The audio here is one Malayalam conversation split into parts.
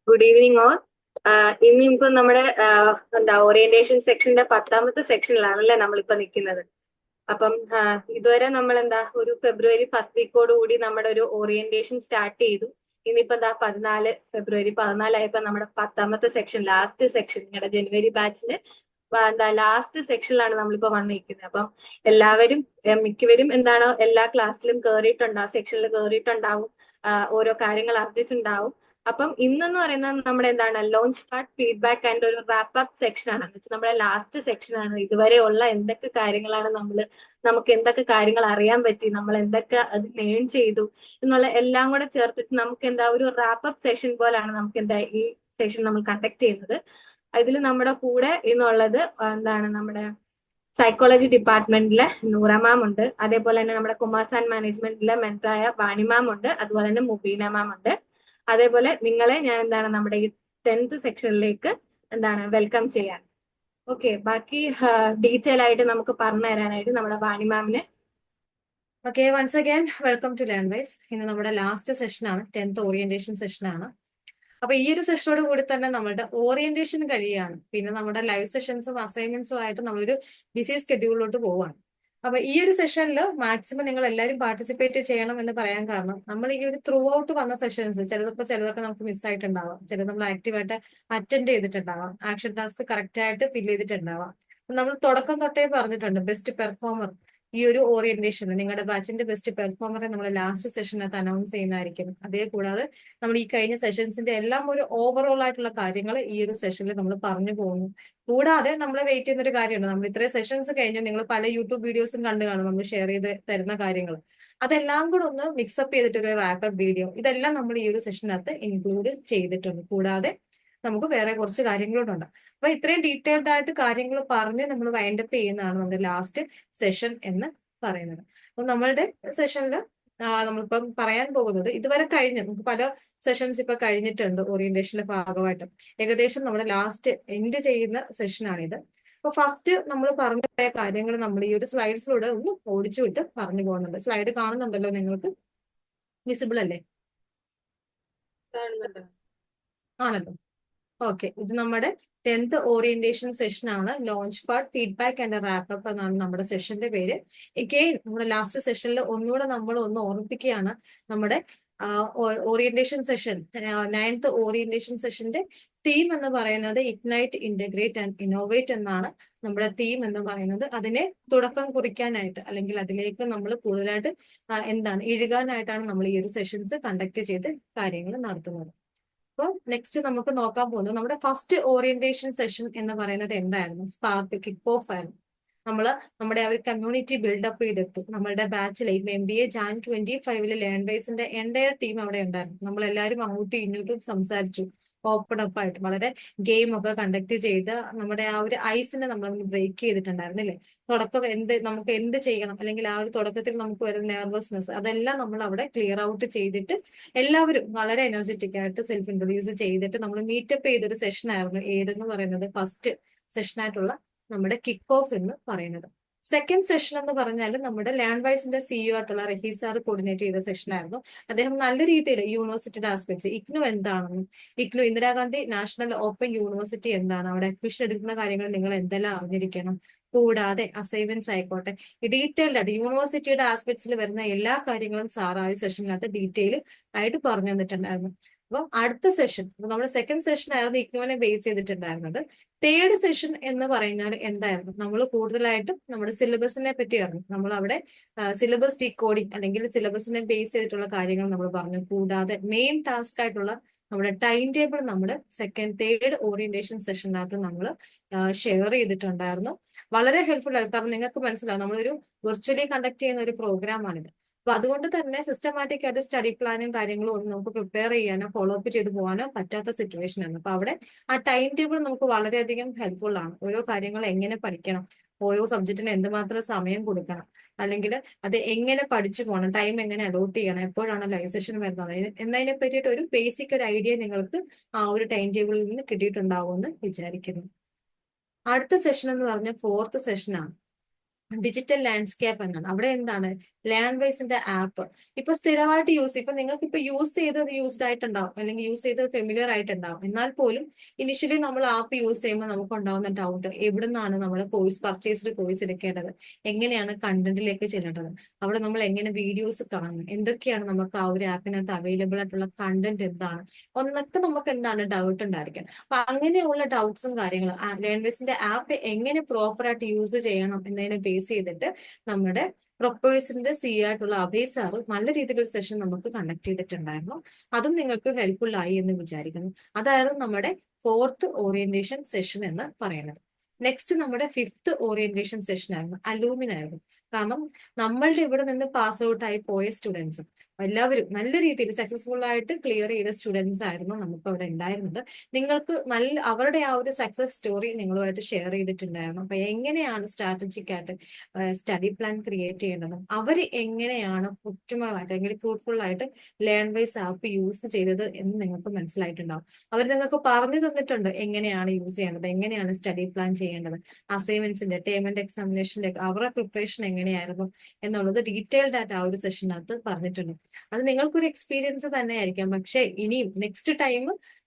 Good evening all. ഇന്നിപ്പോ നമ്മുടെ ഓറിയന്റേഷൻ സെക്ഷന്റെ 10ാമത്തെ സെക്ഷനിലാണല്ലേ നമ്മളിപ്പോ നിൽക്കുന്നത്. അപ്പം ഇതുവരെ നമ്മൾ ഒരു ഫെബ്രുവരി ഫസ്റ്റ് വീക്കോട് കൂടി നമ്മുടെ ഒരു ഓറിയന്റേഷൻ സ്റ്റാർട്ട് ചെയ്തു. ഇനിയിപ്പോ 14 ഫെബ്രുവരി 14 നമ്മുടെ 10ാമത്തെ സെക്ഷൻ, ലാസ്റ്റ് സെക്ഷൻ, നിങ്ങളുടെ ജനുവരി ബാച്ചിന്റെ ലാസ്റ്റ് സെക്ഷനിലാണ് നമ്മളിപ്പോ വന്നിരിക്കുന്നത്. അപ്പം എല്ലാവരും മിക്കവരും എല്ലാ ക്ലാസ്സിലും കയറിയിട്ടുണ്ടാവും, സെക്ഷനിൽ കയറിയിട്ടുണ്ടാവും, ഓരോ കാര്യങ്ങൾ അറിഞ്ഞിട്ടുണ്ടാവും. അപ്പം ഇന്നെന്ന് പറയുന്നത് നമ്മുടെ ലോഞ്ച് പാർട്ട് ഫീഡ്ബാക്ക് ആൻഡ് ഒരു റാപ്പ് അപ്പ് സെക്ഷൻ ആണ്. എന്ന് വെച്ചാൽ നമ്മുടെ ലാസ്റ്റ് സെക്ഷൻ ആണ്. ഇതുവരെ ഉള്ള എന്തൊക്കെ കാര്യങ്ങളാണ് നമുക്ക് എന്തൊക്കെ കാര്യങ്ങൾ അറിയാൻ പറ്റി, നമ്മൾ എന്തൊക്കെ അത് ലേൺ ചെയ്തു എന്നുള്ള എല്ലാം കൂടെ ചേർത്തിട്ട് നമുക്ക് ഒരു റാപ്പ് അപ്പ് സെഷൻ പോലാണ് നമുക്ക് ഈ സെഷൻ നമ്മൾ കണ്ടക്ട് ചെയ്യുന്നത്. ഇതിൽ നമ്മുടെ കൂടെ ഇന്നുള്ളത് നമ്മുടെ സൈക്കോളജി ഡിപ്പാർട്ട്മെന്റിലെ നൂറ മാം ഉണ്ട്. അതേപോലെ തന്നെ നമ്മുടെ കുമാർസാൻ മാനേജ്മെന്റിലെ മെന്ററായ വാണി മാം ഉണ്ട്. അതുപോലെ തന്നെ മുബീന മാം ഉണ്ട്. അതേപോലെ നിങ്ങളെ ഞാൻ നമ്മുടെ ഈ 10th സെക്ഷനിലേക്ക് വെൽക്കം ചെയ്യാൻ. ഓക്കെ, ബാക്കി ഡീറ്റെയിൽ ആയിട്ട് നമുക്ക് പറഞ്ഞു തരാനായിട്ട് നമ്മുടെ വാണി മാമിനെ. Okay, once again welcome to LearnWise. ഇന്ന് നമ്മുടെ ലാസ്റ്റ് സെഷനാണ്, 10th ഓറിയന്റേഷൻ സെഷനാണ്. അപ്പൊ ഈ ഒരു സെഷനോട് കൂടി തന്നെ നമ്മുടെ ഓറിയന്റേഷൻ കഴിയുകയാണ്. പിന്നെ നമ്മുടെ ലൈവ് സെഷൻസും അസൈൻമെന്റ്സും ആയിട്ട് നമ്മളൊരു ബിസി സ്കെഡ്യൂളിലോട്ട് പോവാണ്. അപ്പൊ ഈ ഒരു സെഷനിൽ മാക്സിമം നിങ്ങൾ എല്ലാവരും പാർട്ടിസിപ്പേറ്റ് ചെയ്യണം എന്ന് പറയാൻ കാരണം, നമ്മൾ ഈ ഒരു ത്രൂ ഔട്ട് വന്ന സെഷൻസ് ചിലതൊക്കെ നമുക്ക് മിസ്സായിട്ടുണ്ടാവാം, ചിലത് നമ്മൾ ആക്റ്റീവായിട്ട് അറ്റൻഡ് ചെയ്തിട്ടുണ്ടാവാം, ആക്ഷൻ ടാസ്ക് കറക്റ്റ് ആയിട്ട് ഫിൽ ചെയ്തിട്ടുണ്ടാവാം. നമ്മൾ തുടക്കം തൊട്ടേ പറഞ്ഞിട്ടുണ്ട്, ബെസ്റ്റ് പെർഫോമർ ഈ ഒരു ഓറിയന്റേഷനിൽ നിങ്ങളുടെ ബാച്ചിന്റെ ബെസ്റ്റ് പെർഫോമറെ നമ്മൾ ലാസ്റ്റ് സെഷനകത്ത് അനൗൺസ് ചെയ്യുന്നതായിരിക്കും. അതേ കൂടാതെ നമ്മൾ ഈ കഴിഞ്ഞ സെഷൻസിന്റെ എല്ലാം ഒരു ഓവറോൾ ആയിട്ടുള്ള കാര്യങ്ങൾ ഈ ഒരു സെഷനിൽ നമ്മൾ പറഞ്ഞു പോകുന്നു. കൂടാതെ നമ്മളെ വെയിറ്റ് ചെയ്യുന്ന ഒരു കാര്യമാണ്, നമ്മൾ ഇത്രയും സെഷൻസ് കഴിഞ്ഞു, നിങ്ങൾ പല യൂട്യൂബ് വീഡിയോസും കണ്ടു കാണും നമ്മൾ ഷെയർ ചെയ്ത് തരുന്ന കാര്യങ്ങൾ. അതെല്ലാം കൂടെ ഒന്ന് മിക്സപ്പ് ചെയ്തിട്ട് ഒരു റാപ്പപ്പ് വീഡിയോ, ഇതെല്ലാം നമ്മൾ ഈ ഒരു സെഷനകത്ത് ഇൻക്ലൂഡ് ചെയ്തിട്ടുണ്ട്. കൂടാതെ നമുക്ക് വേറെ കുറച്ച് കാര്യങ്ങളോടുണ്ട്. അപ്പൊ ഇത്രയും ഡീറ്റെയിൽഡ് ആയിട്ട് കാര്യങ്ങൾ പറഞ്ഞ് നമ്മൾ വൈൻഡപ്പ് ചെയ്യുന്നതാണ് നമ്മുടെ ലാസ്റ്റ് സെഷൻ എന്ന് പറയുന്നത്. അപ്പൊ നമ്മളുടെ സെഷനിൽ നമ്മളിപ്പം പറയാൻ പോകുന്നത് ഇതുവരെ കഴിഞ്ഞ് നമുക്ക് പല സെഷൻസ് ഇപ്പൊ കഴിഞ്ഞിട്ടുണ്ട് ഓറിയന്റേഷന്റെ ഭാഗമായിട്ട്. ഏകദേശം നമ്മുടെ ലാസ്റ്റ് എൻഡ് ചെയ്യുന്ന സെഷനാണിത്. അപ്പൊ ഫസ്റ്റ് നമ്മൾ പറഞ്ഞ കാര്യങ്ങൾ നമ്മൾ ഈ ഒരു സ്ലൈഡ്സിലൂടെ ഒന്ന് ഓടിച്ചു വിട്ട് പറഞ്ഞു പോകുന്നുണ്ട്. സ്ലൈഡ് കാണുന്നുണ്ടല്ലോ, നിങ്ങൾക്ക് വിസിബിൾ അല്ലേ? ആണല്ലോ. ഓക്കെ, ഇത് നമ്മുടെ 10th ഓറിയന്റേഷൻ സെഷൻ ആണ്. Launch part feedback and wrap-up എന്നാണ് നമ്മുടെ സെഷന്റെ പേര്. എഗെയിൻ നമ്മുടെ ലാസ്റ്റ് സെഷനിൽ ഒന്നുകൂടെ നമ്മൾ ഒന്ന് ഓർമ്മിപ്പിക്കുകയാണ്, നമ്മുടെ ഓറിയന്റേഷൻ സെഷൻ 9th ഓറിയന്റേഷൻ സെഷന്റെ തീം എന്ന് പറയുന്നത് ഇഗ്നൈറ്റ്, ഇന്റഗ്രേറ്റ് ആൻഡ് ഇന്നോവേറ്റ് എന്നാണ് നമ്മുടെ തീം എന്ന് പറയുന്നത്. അതിനെ തുടക്കം കുറിക്കാനായിട്ട് അല്ലെങ്കിൽ അതിലേക്ക് നമ്മൾ കൂടുതലായിട്ട് ഇഴുകാനായിട്ടാണ് നമ്മൾ ഈ ഒരു സെഷൻസ് കണ്ടക്ട് ചെയ്ത് കാര്യങ്ങൾ നടത്തുന്നത്. അപ്പോൾ നെക്സ്റ്റ് നമുക്ക് നോക്കാൻ പോകുന്നത് നമ്മുടെ ഫസ്റ്റ് ഓറിയന്റേഷൻ സെഷൻ എന്ന് പറയുന്നത് എന്തായിരുന്നു? സ്പാർക്ക് കിക്ക് ഓഫ് ആയിരുന്നു. നമ്മുടെ ആ ഒരു കമ്മ്യൂണിറ്റി ബിൽഡപ്പ് ചെയ്തെടുത്തു. നമ്മളുടെ ബാച്ചിൽ MBA Jan 25 ലേൺ വൈസിന്റെ എൻ്റയർ ടീം അവിടെ ഉണ്ടായിരുന്നു. നമ്മളെല്ലാവരും അങ്ങോട്ടും ഇങ്ങോട്ടും സംസാരിച്ചു, ഓപ്പൺ അപ്പ് ആയിട്ട് വളരെ ഗെയിം ഒക്കെ കണ്ടക്ട് ചെയ്ത് നമ്മുടെ ആ ഒരു ഐസിനെ നമ്മൾ ബ്രേക്ക് ചെയ്തിട്ടുണ്ടായിരുന്നില്ലേ? നമുക്ക് എന്ത് ചെയ്യണം, അല്ലെങ്കിൽ ആ ഒരു തുടക്കത്തിൽ നമുക്ക് വരുന്ന നെർവസ്നെസ്, അതെല്ലാം നമ്മൾ അവിടെ ക്ലിയർ ഔട്ട് ചെയ്തിട്ട് എല്ലാവരും വളരെ എനർജറ്റിക് ആയിട്ട് സെൽഫ് ഇൻട്രൊഡ്യൂസ് ചെയ്തിട്ട് നമ്മൾ മീറ്റപ്പ് ചെയ്തൊരു സെഷൻ ആയിരുന്നു ഏതെന്ന് പറയുന്നത് ഫസ്റ്റ് സെഷനായിട്ടുള്ള നമ്മുടെ കിക്ക് ഓഫ് എന്ന് പറയുന്നത്. സെക്കൻഡ് സെഷൻ എന്ന് പറഞ്ഞാൽ നമ്മുടെ ലേൺ വൈസിന്റെ CEO ആയിട്ടുള്ള റഹീസ് സാർ കോർഡിനേറ്റ് ചെയ്ത സെഷൻ ആയിരുന്നു. അദ്ദേഹം നല്ല രീതിയിൽ യൂണിവേഴ്സിറ്റിയുടെ ആസ്പെക്ട്സ്, ഇഗ്നു എന്താണെന്നും, IGNOU Indira Gandhi national open university എന്താണ്, അവിടെ അഡ്മിഷൻ എടുക്കുന്ന കാര്യങ്ങൾ നിങ്ങൾ എന്തെല്ലാം അറിഞ്ഞിരിക്കണം, കൂടാതെ അസൈൻമെന്റ്സ് ആയിക്കോട്ടെ, ഡീറ്റെയിൽഡ് ആയിട്ട് യൂണിവേഴ്സിറ്റിയുടെ ആസ്പെക്ട്സിൽ വരുന്ന എല്ലാ കാര്യങ്ങളും സാർ ആ സെഷനിനകത്ത് ഡീറ്റെയിൽ ആയിട്ട് പറഞ്ഞു തന്നിട്ടുണ്ടായിരുന്നു. അപ്പം അടുത്ത സെഷൻ, നമ്മുടെ സെക്കൻഡ് സെഷൻ ആയിരുന്നു ഇഗ്നോനെ ബേസ് ചെയ്തിട്ടുണ്ടായിരുന്നത്. തേർഡ് സെഷൻ എന്ന് പറയുന്നത് എന്തായിരുന്നു? നമ്മൾ കൂടുതലായിട്ടും നമ്മുടെ സിലബസിനെ പറ്റിയായിരുന്നു. നമ്മൾ അവിടെ സിലബസ് ഡീകോഡിങ് അല്ലെങ്കിൽ സിലബസിനെ ബേസ് ചെയ്തിട്ടുള്ള കാര്യങ്ങൾ നമ്മൾ പറഞ്ഞു. കൂടാതെ മെയിൻ ടാസ്ക് ആയിട്ടുള്ള നമ്മുടെ ടൈം ടേബിൾ നമ്മുടെ തേർഡ് ഓറിയന്റേഷൻ സെഷനകത്ത് നമ്മൾ ഷെയർ ചെയ്തിട്ടുണ്ടായിരുന്നു. വളരെ ഹെൽപ്ഫുൾ ആയിരുന്നു. കാരണം നിങ്ങൾക്ക് മനസ്സിലാവും, നമ്മളൊരു വെർച്വലി കണ്ടക്ട് ചെയ്യുന്ന ഒരു പ്രോഗ്രാമാണിത്. അപ്പൊ അതുകൊണ്ട് തന്നെ സിസ്റ്റമാറ്റിക് ആയിട്ട് സ്റ്റഡി പ്ലാനും കാര്യങ്ങളും ഒന്നും നമുക്ക് പ്രിപ്പയർ ചെയ്യാനോ ഫോളോ അപ്പ് ചെയ്ത് പോകാനോ പറ്റാത്ത സിറ്റുവേഷൻ ആണ്. അപ്പൊ അവിടെ ആ ടൈം ടേബിൾ നമുക്ക് വളരെയധികം ഹെൽപ്ഫുൾ ആണ്. ഓരോ കാര്യങ്ങൾ എങ്ങനെ പഠിക്കണം, ഓരോ സബ്ജക്റ്റിന് എന്തുമാത്രം സമയം കൊടുക്കണം, അല്ലെങ്കിൽ അത് എങ്ങനെ പഠിച്ചു പോകണം, ടൈം എങ്ങനെ അലോട്ട് ചെയ്യണം, എപ്പോഴാണ് ലൈവ് സെഷൻ വരുന്നത് എന്നതിനെ പറ്റിയിട്ട് ഒരു ബേസിക് ഒരു ഐഡിയ നിങ്ങൾക്ക് ആ ഒരു ടൈം ടേബിളിൽ നിന്ന് കിട്ടിയിട്ടുണ്ടാവും എന്ന് വിചാരിക്കുന്നു. അടുത്ത സെഷൻ എന്ന് പറഞ്ഞ ഫോർത്ത് സെഷനാണ്. ഡിജിറ്റൽ ലാൻഡ്സ്കേപ്പ് എന്നാണ്. അവിടെ എന്താണ് ലേൺവൈസിന്റെ ആപ്പ് ഇപ്പൊ സ്ഥിരമായിട്ട് ഇപ്പൊ നിങ്ങൾക്ക് ഇപ്പൊ യൂസ്ഡ് ആയിട്ടുണ്ടാവും, അല്ലെങ്കിൽ യൂസ് ചെയ്ത് ഫെമിലിയർ ആയിട്ടുണ്ടാവും. എന്നാൽ പോലും ഇനിഷ്യലി നമ്മൾ ആപ്പ് യൂസ് ചെയ്യുമ്പോൾ നമുക്ക് ഉണ്ടാവുന്ന ഡൗട്ട്, എവിടെ നിന്നാണ് നമ്മൾ പർച്ചേസ്ഡ് കോഴ്സ് എടുക്കേണ്ടത്, എങ്ങനെയാണ് കണ്ടന്റിലേക്ക് ചെല്ലേണ്ടത്, അവിടെ നമ്മൾ എങ്ങനെ വീഡിയോസ് കാണണം, എന്തൊക്കെയാണ് നമുക്ക് ആ ഒരു ആപ്പിനകത്ത് അവൈലബിൾ ആയിട്ടുള്ള കണ്ടന്റ് എന്താണ്, ഒന്നൊക്കെ നമുക്ക് എന്താണ് ഡൗട്ട് ഉണ്ടായിരിക്കും. അപ്പൊ അങ്ങനെയുള്ള ഡൗട്ട്സും കാര്യങ്ങളും ലേൺവൈസിന്റെ ആപ്പ് എങ്ങനെ പ്രോപ്പർ ആയിട്ട് യൂസ് ചെയ്യണം എന്നതിനെ ബേസ് ചെയ്തിട്ട് നമ്മുടെ പ്രൊപ്പേഴ്സിന്റെ ആയിട്ടുള്ള അഭയ് സാറ് നല്ല രീതിയിലൊരു സെഷൻ നമുക്ക് കണ്ടക്ട് ചെയ്തിട്ടുണ്ടായിരുന്നു. അതും നിങ്ങൾക്ക് ഹെൽപ്ഫുൾ ആയി എന്ന് വിചാരിക്കുന്നു. അതായിരുന്നു നമ്മുടെ 4th ഓറിയന്റേഷൻ സെഷൻ എന്ന് പറയുന്നത്. നെക്സ്റ്റ് നമ്മുടെ 5th ഓറിയന്റേഷൻ സെഷൻ ആയിരുന്നു, അലൂമിൻ ആയിരുന്നു. കാരണം നമ്മളുടെ ഇവിടെ നിന്ന് പാസ് ഔട്ട് ആയി പോയ സ്റ്റുഡൻസും എല്ലാവരും നല്ല രീതിയിൽ സക്സസ്ഫുൾ ആയിട്ട് ക്ലിയർ ചെയ്ത സ്റ്റുഡൻസ് ആയിരുന്നു നമുക്ക് അവിടെ ഉണ്ടായിരുന്നത്. നിങ്ങൾക്ക് നല്ല അവരുടെ ആ ഒരു സക്സസ് സ്റ്റോറി നിങ്ങളുമായിട്ട് ഷെയർ ചെയ്തിട്ടുണ്ടായിരുന്നു. അപ്പൊ എങ്ങനെയാണ് സ്ട്രാറ്റജിക് ആയിട്ട് സ്റ്റഡി പ്ലാൻ ക്രിയേറ്റ് ചെയ്യേണ്ടതും, അവർ എങ്ങനെയാണ് ഒപ്റ്റിമമായിട്ട് അല്ലെങ്കിൽ ഫ്രൂട്ട്ഫുൾ ആയിട്ട് ലേൺവൈസ് ആപ്പ് യൂസ് ചെയ്തത് എന്ന് നിങ്ങൾക്ക് മനസ്സിലായിട്ടുണ്ടാവും. അവർ നിങ്ങൾക്ക് പറഞ്ഞു തന്നിട്ടുണ്ട് എങ്ങനെയാണ് യൂസ് ചെയ്യേണ്ടത്, എങ്ങനെയാണ് സ്റ്റഡി പ്ലാൻ ചെയ്യേണ്ടത്, അസൈൻമെന്റ്സിന്റെ ടേമിന്റെ എക്സാമിനേഷന്റെ അവരുടെ പ്രിപ്പറേഷൻ എങ്ങനെയായിരുന്നു എന്നുള്ളത് ഡീറ്റെയിൽഡ് ആയിട്ട് ആ ഒരു സെഷനകത്ത് പറഞ്ഞിട്ടുണ്ട്. അത് നിങ്ങൾക്കൊരു എക്സ്പീരിയൻസ് തന്നെ ആയിരിക്കാം. പക്ഷെ ഇനിയും നെക്സ്റ്റ് ടൈം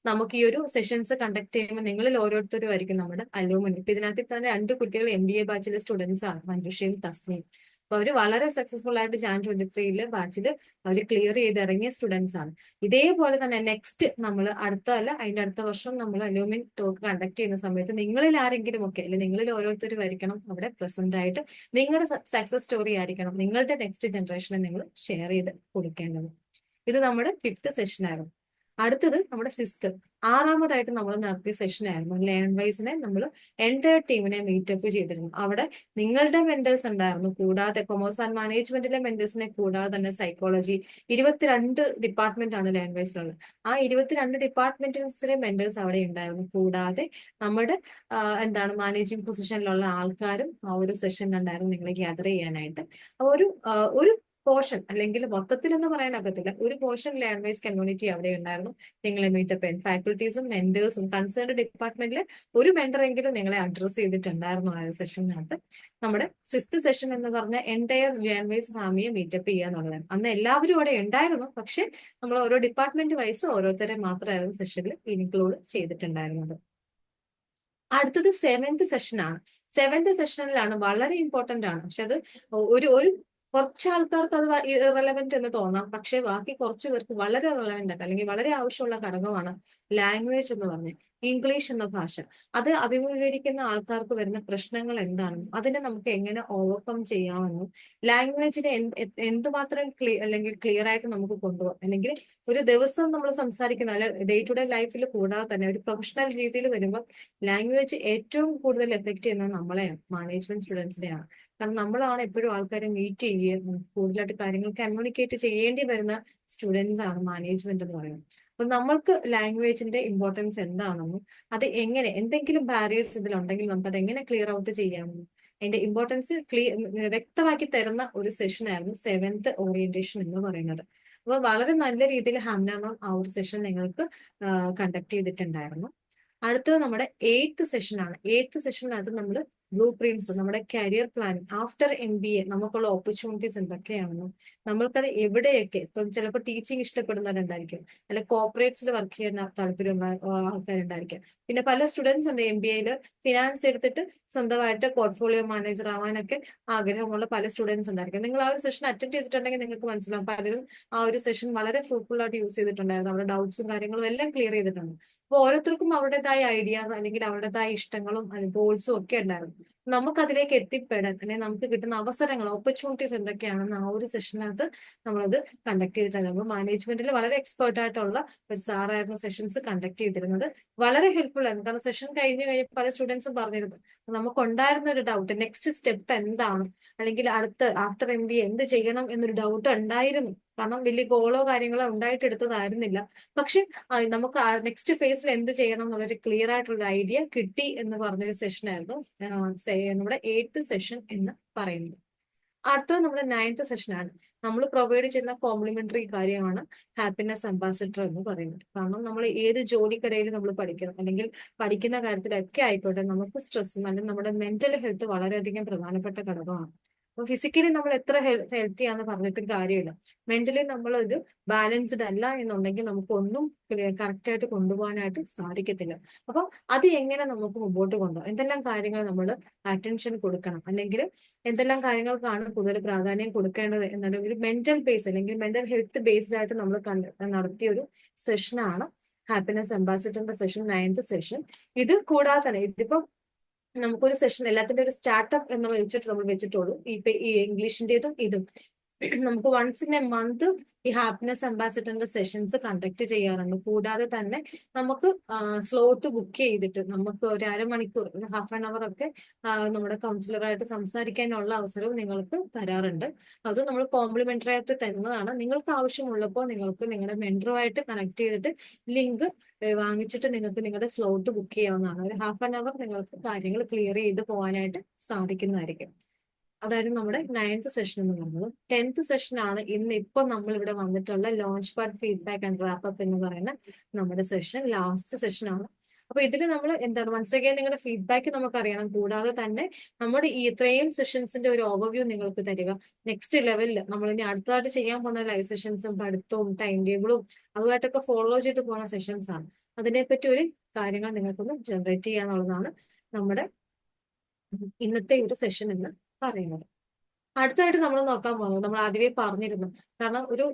നമുക്ക് ഈ ഒരു സെഷൻസ് കണ്ടക്ട് ചെയ്യുമ്പോൾ നിങ്ങളിൽ ഓരോരുത്തരും ആയിരിക്കും നമ്മുടെ അലൂമിനി. ഇപ്പൊ ഇതിനകത്ത് തന്നെ 2 കുട്ടികൾ MBA ബാച്ചിലെ സ്റ്റുഡൻസ് ആണ്, മഞ്ജുഷയും തസ്നയും. അപ്പൊ അവര് വളരെ സക്സസ്ഫുൾ ആയിട്ട് Jan 23 ബാച്ചിൽ അവർ ക്ലിയർ ചെയ്ത് ഇറങ്ങിയ സ്റ്റുഡൻസ് ആണ്. ഇതേപോലെ തന്നെ നെക്സ്റ്റ് നമ്മൾ അതിന്റെ അടുത്ത വർഷം നമ്മൾ അലൂമിൻ ടോക്ക് കണ്ടക്ട് ചെയ്യുന്ന സമയത്ത് നിങ്ങളിൽ ആരെങ്കിലും ഒക്കെ, അല്ലെങ്കിൽ നിങ്ങളിൽ ഓരോരുത്തരും ആയിരിക്കണം അവിടെ പ്രസന്റ് ആയിട്ട് നിങ്ങളുടെ സക്സസ് സ്റ്റോറി ആയിരിക്കണം നിങ്ങളുടെ നെക്സ്റ്റ് ജനറേഷനെ നിങ്ങൾ ഷെയർ ചെയ്ത് കൊടുക്കേണ്ടത്. ഇത് നമ്മുടെ 5th സെഷൻ ആയിരുന്നു. അടുത്തത് നമ്മുടെ 6th, 6ാമതായിട്ട് നമ്മൾ നടത്തിയ സെഷൻ ആയിരുന്നു ലേൺവൈസിനെ നമ്മൾ എൻറ്റയർ ടീമിനെ മീറ്റപ്പ് ചെയ്തിരുന്നു. അവിടെ നിങ്ങളുടെ മെന്റേഴ്സ് ഉണ്ടായിരുന്നു, കൂടാതെ കൊമേഴ്സ് ആൻഡ് മാനേജ്മെന്റിലെ മെന്റേഴ്സിനെ കൂടാതെ തന്നെ സൈക്കോളജി, 22 ഡിപ്പാർട്ട്മെന്റ് ആണ് ലേൺവൈസിലുള്ളത്. ആ 22 ഡിപ്പാർട്ട്മെന്റ്സിലെ മെന്റേഴ്സ് അവിടെ ഉണ്ടായിരുന്നു. കൂടാതെ നമ്മുടെ മാനേജിംഗ് പൊസിഷനിലുള്ള ആൾക്കാരും ആ ഒരു സെഷനിലുണ്ടായിരുന്നു നിങ്ങളെ ഗ്യാദർ ചെയ്യാനായിട്ട്. ഒരു പോർഷൻ അല്ലെങ്കിൽ മൊത്തത്തിൽ എന്ന് പറയാനൊക്കത്തില്ല, ഒരു പോർഷൻ ലേൺവൈസ് കമ്മ്യൂണിറ്റി അവിടെ ഉണ്ടായിരുന്നു. നിങ്ങളെ മീറ്റപ്പ് ചെയ്യാൻ ഫാക്കൽറ്റീസും മെന്റേഴ്സും കൺസേൺഡ് ഡിപ്പാർട്ട്മെന്റിലെ ഒരു മെന്ററെങ്കിലും നിങ്ങളെ അഡ്രസ് ചെയ്തിട്ടുണ്ടായിരുന്നു ആ ഒരു സെഷനകത്ത്. നമ്മുടെ 6th സെഷൻ എന്ന് പറഞ്ഞ എൻറ്റയർ ലേൺവൈസ് ഫാമിലിയെ മീറ്റപ്പ് ചെയ്യുക എന്നുള്ളതാണ്. അന്ന് എല്ലാവരും അവിടെ ഉണ്ടായിരുന്നു, പക്ഷെ നമ്മൾ ഓരോ ഡിപ്പാർട്ട്മെന്റ് വൈസ് ഓരോരുത്തരെ മാത്രമായിരുന്നു സെഷനിൽ ഇൻക്ലൂഡ് ചെയ്തിട്ടുണ്ടായിരുന്നത്. അടുത്തത് 7th സെഷനാണ്. 7th സെഷനിലാണ് വളരെ ഇമ്പോർട്ടന്റ് ആണ്. പക്ഷെ അത് ഒരു ഒരു കുറച്ച് ആൾക്കാർക്ക് അത് ഇറലവെന്റ് എന്ന് തോന്നാം, പക്ഷെ ബാക്കി കുറച്ച് പേർക്ക് വളരെ റെലവെന്റ് ആയിട്ട് അല്ലെങ്കിൽ വളരെ ആവശ്യമുള്ള ഘടകമാണ് ലാംഗ്വേജ് എന്ന് പറഞ്ഞ് ഇംഗ്ലീഷ് എന്ന ഭാഷ. അത് അഭിമുഖീകരിക്കുന്ന ആൾക്കാർക്ക് വരുന്ന പ്രശ്നങ്ങൾ എന്താണെന്നും അതിനെ നമുക്ക് എങ്ങനെ ഓവർകം ചെയ്യാമെന്നും ലാംഗ്വേജിനെ എന്തുമാത്രം അല്ലെങ്കിൽ ക്ലിയർ ആയിട്ട് നമുക്ക് കൊണ്ടുപോകാം, അല്ലെങ്കിൽ ഒരു ദിവസം നമ്മൾ സംസാരിക്കുന്ന അല്ലെ ഡേ ടു ഡേ ലൈഫിൽ കൂടാതെ തന്നെ ഒരു പ്രൊഫഷണൽ രീതിയിൽ വരുമ്പോൾ ലാംഗ്വേജ് ഏറ്റവും കൂടുതൽ എഫക്ട് ചെയ്യുന്നത് നമ്മളെയാണ്, മാനേജ്മെന്റ് സ്റ്റുഡൻസിനെയാണ്. കാരണം നമ്മളാണ് എപ്പോഴും ആൾക്കാരെ മീറ്റ് ചെയ്യുക, കൂടുതലായിട്ട് കാര്യങ്ങൾ കമ്മ്യൂണിക്കേറ്റ് ചെയ്യേണ്ടി വരുന്ന സ്റ്റുഡൻസ് ആണ് മാനേജ്മെന്റ് എന്ന് പറയുന്നത്. അപ്പൊ നമ്മൾക്ക് ലാംഗ്വേജിന്റെ ഇമ്പോർട്ടൻസ് എന്താണെന്നും അത് എങ്ങനെ എന്തെങ്കിലും ബാരിയേഴ്സ് ഇതിലുണ്ടെങ്കിൽ നമുക്ക് അത് എങ്ങനെ ക്ലിയർ ഔട്ട് ചെയ്യാമെന്നും അതിന്റെ ഇമ്പോർട്ടൻസ് വ്യക്തമാക്കി തരുന്ന ഒരു സെഷൻ ആയിരുന്നു 7th ഓറിയന്റേഷൻ എന്ന് പറയുന്നത്. അപ്പൊ വളരെ നല്ല രീതിയിൽ ഹംന മാം ആ ഒരു സെഷൻ നിങ്ങൾക്ക് കണ്ടക്ട് ചെയ്തിട്ടുണ്ടായിരുന്നു. അടുത്തത് നമ്മുടെ 8th സെഷൻ ആണ്. 8th സെഷനകത്ത് നമ്മൾ ബ്ലൂ പ്രിന്റ്സ്, നമ്മുടെ കരിയർ പ്ലാനിങ് ആഫ്റ്റർ MBA നമുക്കുള്ള ഓപ്പർച്യൂണിറ്റീസ് എന്തൊക്കെയാണെന്നും നമ്മൾക്കത് എവിടെയൊക്കെ, ഇപ്പം ചിലപ്പോൾ ടീച്ചിങ് ഇഷ്ടപ്പെടുന്നവരുണ്ടായിരിക്കും, അല്ലെ കോർപ്പറേറ്റ്സിൽ വർക്ക് ചെയ്യാൻ താല്പര്യമുള്ള ആൾക്കാരുണ്ടായിരിക്കും. പിന്നെ പല സ്റ്റുഡൻസ് ഉണ്ട് MBAയിൽ ഫിനാൻസ് എടുത്തിട്ട് സ്വന്തമായിട്ട് പോർട്ട്ഫോളിയോ മാനേജർ ആവാനൊക്കെ ആഗ്രഹമുള്ള പല സ്റ്റുഡൻസ് ഉണ്ടായിരിക്കും. നിങ്ങൾ ആ ഒരു സെഷൻ അറ്റൻഡ് ചെയ്തിട്ടുണ്ടെങ്കിൽ നിങ്ങൾക്ക് മനസ്സിലാവും പലരും ആ ഒരു സെഷൻ വളരെ ഫ്രൂട്ട്ഫുൾ ആയിട്ട് യൂസ് ചെയ്തിട്ടുണ്ടായിരുന്നു. അവരുടെ ഡൗട്ട്സും കാര്യങ്ങളും എല്ലാം ക്ലിയർ ചെയ്തിട്ടുണ്ട്. അപ്പൊ ഓരോരുത്തർക്കും അവരുടേതായ ഐഡിയാസ് അല്ലെങ്കിൽ അവരുടേതായ ഇഷ്ടങ്ങളും ഗോൾസും ഒക്കെ ഉണ്ടായിരുന്നു. നമുക്ക് അതിലേക്ക് എത്തിപ്പെടാൻ അല്ലെങ്കിൽ നമുക്ക് കിട്ടുന്ന അവസരങ്ങൾ, ഓപ്പർച്യൂണിറ്റീസ് എന്തൊക്കെയാണെന്ന് ആ ഒരു സെഷനകത്ത് നമ്മളത് കണ്ടക്ട് ചെയ്തിട്ടുണ്ട്. അപ്പോൾ മാനേജ്മെന്റിൽ വളരെ എക്സ്പേർട്ട് ആയിട്ടുള്ള ഒരു സാറായിരുന്നു സെഷൻസ് കണ്ടക്ട് ചെയ്തിരുന്നത്. വളരെ ഹെൽപ്ഫുൾ ആയിരുന്നു. കാരണം സെഷൻ കഴിഞ്ഞ് പല സ്റ്റുഡൻസും പറഞ്ഞിരുന്നു നമുക്ക് ഉണ്ടായിരുന്ന ഒരു ഡൗട്ട്, നെക്സ്റ്റ് സ്റ്റെപ്പ് എന്താണ്, അല്ലെങ്കിൽ അടുത്ത് ആഫ്റ്റർ MBA എന്ത് ചെയ്യണം എന്നൊരു ഡൗട്ട് ഉണ്ടായിരുന്നു. കാരണം വലിയ ഗോളോ കാര്യങ്ങളോ ഉണ്ടായിട്ട് എടുത്തതായിരുന്നില്ല. പക്ഷെ നമുക്ക് നെക്സ്റ്റ് ഫേസിൽ എന്ത് ചെയ്യണം എന്നുള്ളൊരു ക്ലിയർ ആയിട്ടുള്ള ഐഡിയ കിട്ടി എന്ന് പറഞ്ഞൊരു സെഷനായിരുന്നു നമ്മുടെ 8th സെഷൻ എന്ന് പറയുന്നത്. അടുത്തത് നമ്മുടെ 9th സെഷനാണ്. നമ്മൾ പ്രൊവൈഡ് ചെയ്യുന്ന കോംപ്ലിമെന്ററി കാര്യമാണ് ഹാപ്പിനെസ് അംബാസിഡർ എന്ന് പറയുന്നത്. കാരണം നമ്മൾ ഏത് ജോലിക്കിടയിൽ നമ്മൾ പഠിക്കണം, അല്ലെങ്കിൽ പഠിക്കുന്ന കാര്യത്തിലൊക്കെ ആയിക്കോട്ടെ, നമുക്ക് സ്ട്രെസ്സും അല്ലെങ്കിൽ നമ്മുടെ മെന്റൽ ഹെൽത്ത് വളരെയധികം പ്രധാനപ്പെട്ട ഘടകമാണ്. അപ്പൊ ഫിസിക്കലി നമ്മൾ എത്ര ഹെൽത്തി ആണെന്ന് പറഞ്ഞിട്ടും കാര്യമില്ല, മെന്റലി നമ്മൾ ഒരു ബാലൻസ്ഡ് അല്ല എന്നുണ്ടെങ്കിൽ നമുക്ക് ഒന്നും കറക്റ്റ് ആയിട്ട് കൊണ്ടുപോകാനായിട്ട് സാധിക്കത്തില്ല. അപ്പൊ അത് എങ്ങനെ നമുക്ക് മുമ്പോട്ട് കൊണ്ടുപോകാം, എന്തെല്ലാം കാര്യങ്ങൾ നമ്മൾ അറ്റൻഷൻ കൊടുക്കണം, അല്ലെങ്കിൽ എന്തെല്ലാം കാര്യങ്ങൾക്കാണ് കൂടുതൽ പ്രാധാന്യം കൊടുക്കേണ്ടത് എന്നുള്ള ഒരു മെന്റൽ ബേസ് അല്ലെങ്കിൽ മെന്റൽ ഹെൽത്ത് ബേസ്ഡ് ആയിട്ട് നമ്മൾ നടത്തിയ ഒരു സെഷനാണ് ഹാപ്പിനെസ് അംബാസിഡറിന്റെ സെഷൻ, 9th സെഷൻ. ഇത് കൂടാതെ തന്നെ ഇതിപ്പോ നമുക്കൊരു സെഷൻ എല്ലാത്തിന്റെ ഒരു സ്റ്റാർട്ടപ്പ് എന്ന് വെച്ചിട്ട് നമ്മൾ വെച്ചിട്ടുള്ളൂ. ഈ ഇംഗ്ലീഷിന്റേതും ഇതും നമുക്ക് വൺസ് ഇൻ എ മന്ത് ഈ ഹാപ്പിനെസ് അംബാസിഡറിന്റെ സെഷൻസ് കണ്ടക്ട് ചെയ്യാറുണ്ട്. കൂടാതെ തന്നെ നമുക്ക് സ്ലോട്ട് ബുക്ക് ചെയ്തിട്ട് നമുക്ക് ഒരു അരമണിക്കൂർ, ഹാഫ് ആൻ അവർ ഒക്കെ നമ്മുടെ കൗൺസിലറായിട്ട് സംസാരിക്കാനുള്ള അവസരവും നിങ്ങൾക്ക് തരാറുണ്ട്. അത് നമ്മൾ കോംപ്ലിമെന്ററി ആയിട്ട് തരുന്നതാണ്. നിങ്ങൾക്ക് ആവശ്യമുള്ളപ്പോൾ നിങ്ങൾക്ക് നിങ്ങളുടെ മെന്ററുമായിട്ട് കണക്ട് ചെയ്തിട്ട് ലിങ്ക് വാങ്ങിച്ചിട്ട് നിങ്ങൾക്ക് നിങ്ങളുടെ സ്ലോട്ട് ബുക്ക് ചെയ്യാവുന്നതാണ്. ഒരു ഹാഫ് ആൻ അവർ നിങ്ങൾക്ക് കാര്യങ്ങൾ ക്ലിയർ ചെയ്ത് പോകാനായിട്ട് സാധിക്കുന്നതായിരിക്കും. അതായിരുന്നു നമ്മുടെ 9th സെഷൻ എന്ന് പറയുന്നത്. 10th സെഷനാണ് ഇന്ന് ഇപ്പൊ നമ്മൾ ഇവിടെ വന്നിട്ടുള്ള launch pad feedback and wrap-up എന്ന് പറയുന്ന നമ്മുടെ സെഷൻ, ലാസ്റ്റ് സെഷനാണ്. അപ്പൊ ഇതിൽ നമ്മൾ എന്താണ്, വൺസ് അഗൈൻ നിങ്ങളുടെ ഫീഡ്ബാക്ക് നമുക്ക് അറിയണം. കൂടാതെ തന്നെ നമ്മുടെ ഈ ഇത്രയും സെഷൻസിന്റെ ഒരു ഓവർവ്യൂ നിങ്ങൾക്ക് തരിക. നെക്സ്റ്റ് ലെവലിൽ നമ്മൾ ഇനി അടുത്തതായിട്ട് ചെയ്യാൻ പോകുന്ന ലൈവ് സെഷൻസും പഠിത്തവും ടൈം ടേബിളും അതുമായിട്ടൊക്കെ ഫോളോ ചെയ്ത് പോകുന്ന സെഷൻസ് ആണ്. അതിനെപ്പറ്റി ഒരു കാര്യങ്ങൾ നിങ്ങൾക്കൊന്ന് ജനറേറ്റ് ചെയ്യാന്നുള്ളതാണ് നമ്മുടെ ഇന്നത്തെ ഒരു സെഷൻ എന്ന് പറയുന്നത്. അടുത്തായിട്ട് നമ്മൾ നോക്കാൻ പോകുന്നത്, നമ്മൾ ആദ്യമേ പറഞ്ഞിരുന്നു, കാരണം ഒരു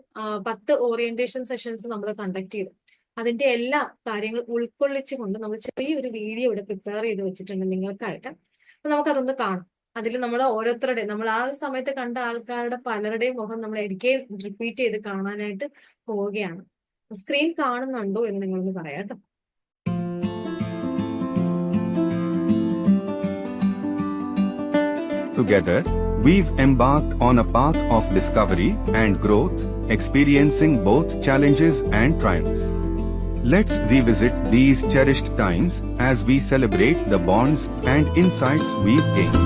10 ഓറിയന്റേഷൻ സെഷൻസ് നമ്മൾ കണ്ടക്ട് ചെയ്തു. അതിന്റെ എല്ലാ കാര്യങ്ങളും ഉൾക്കൊള്ളിച്ചുകൊണ്ട് നമ്മൾ ചെറിയൊരു വീഡിയോ ഇവിടെ പ്രിപ്പയർ ചെയ്ത് വെച്ചിട്ടുണ്ട് നിങ്ങൾക്കായിട്ട്. അപ്പൊ നമുക്കതൊന്ന് കാണാം. അതിൽ നമ്മൾ ഓരോരുത്തരുടെയും, നമ്മൾ ആ സമയത്ത് കണ്ട ആൾക്കാരുടെ പലരുടെയും മുഖം നമ്മൾ ഒരിക്കൽ റിപ്പീറ്റ് ചെയ്ത് കാണാനായിട്ട് പോവുകയാണ്. സ്ക്രീൻ കാണുന്നുണ്ടോ എന്ന് നിങ്ങളൊന്ന് പറയാം കേട്ടോ. Together, we've embarked on a path of discovery and growth, experiencing both challenges and triumphs. Let's revisit these cherished times as we celebrate the bonds and insights we've gained.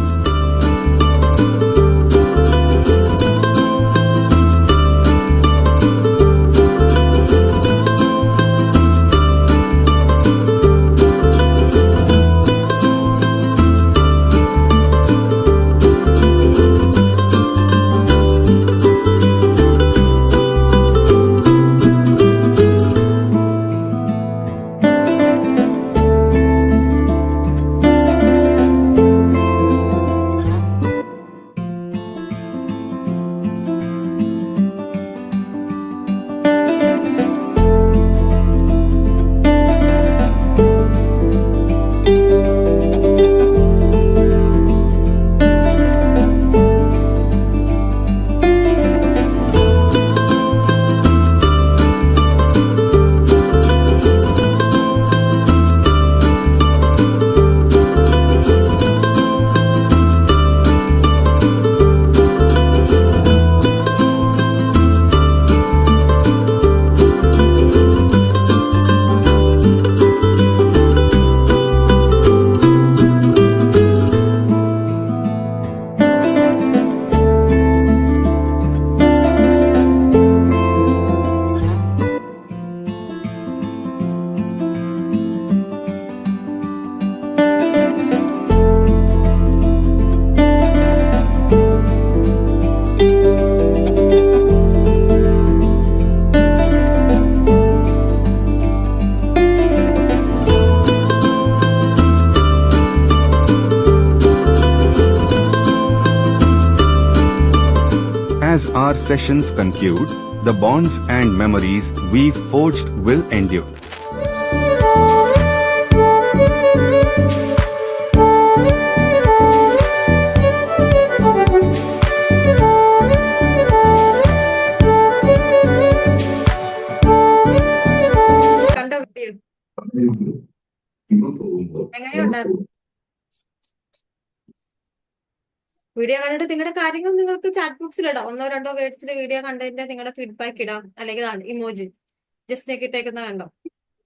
As our sessions conclude, the bonds and memories we've forged will endure. കണ്ടോ വീഡിയോ? എങ്ങനെയുണ്ടായിരുന്നു? വീഡിയോ കണ്ടിട്ട് നിങ്ങളുടെ കാര്യങ്ങൾ നിങ്ങൾക്ക് ചാറ്റ് ബോക്സിൽ ഇടാം. 1-2 വേർഡ്സിൽ വീഡിയോ കണ്ടതിന്റെ നിങ്ങളുടെ ഫീഡ്ബാക്ക് ഇടാം. അല്ലെങ്കിൽ ഇമോജി ജസ്റ്റ് ഇട്ടേക്കുന്ന കണ്ടോ,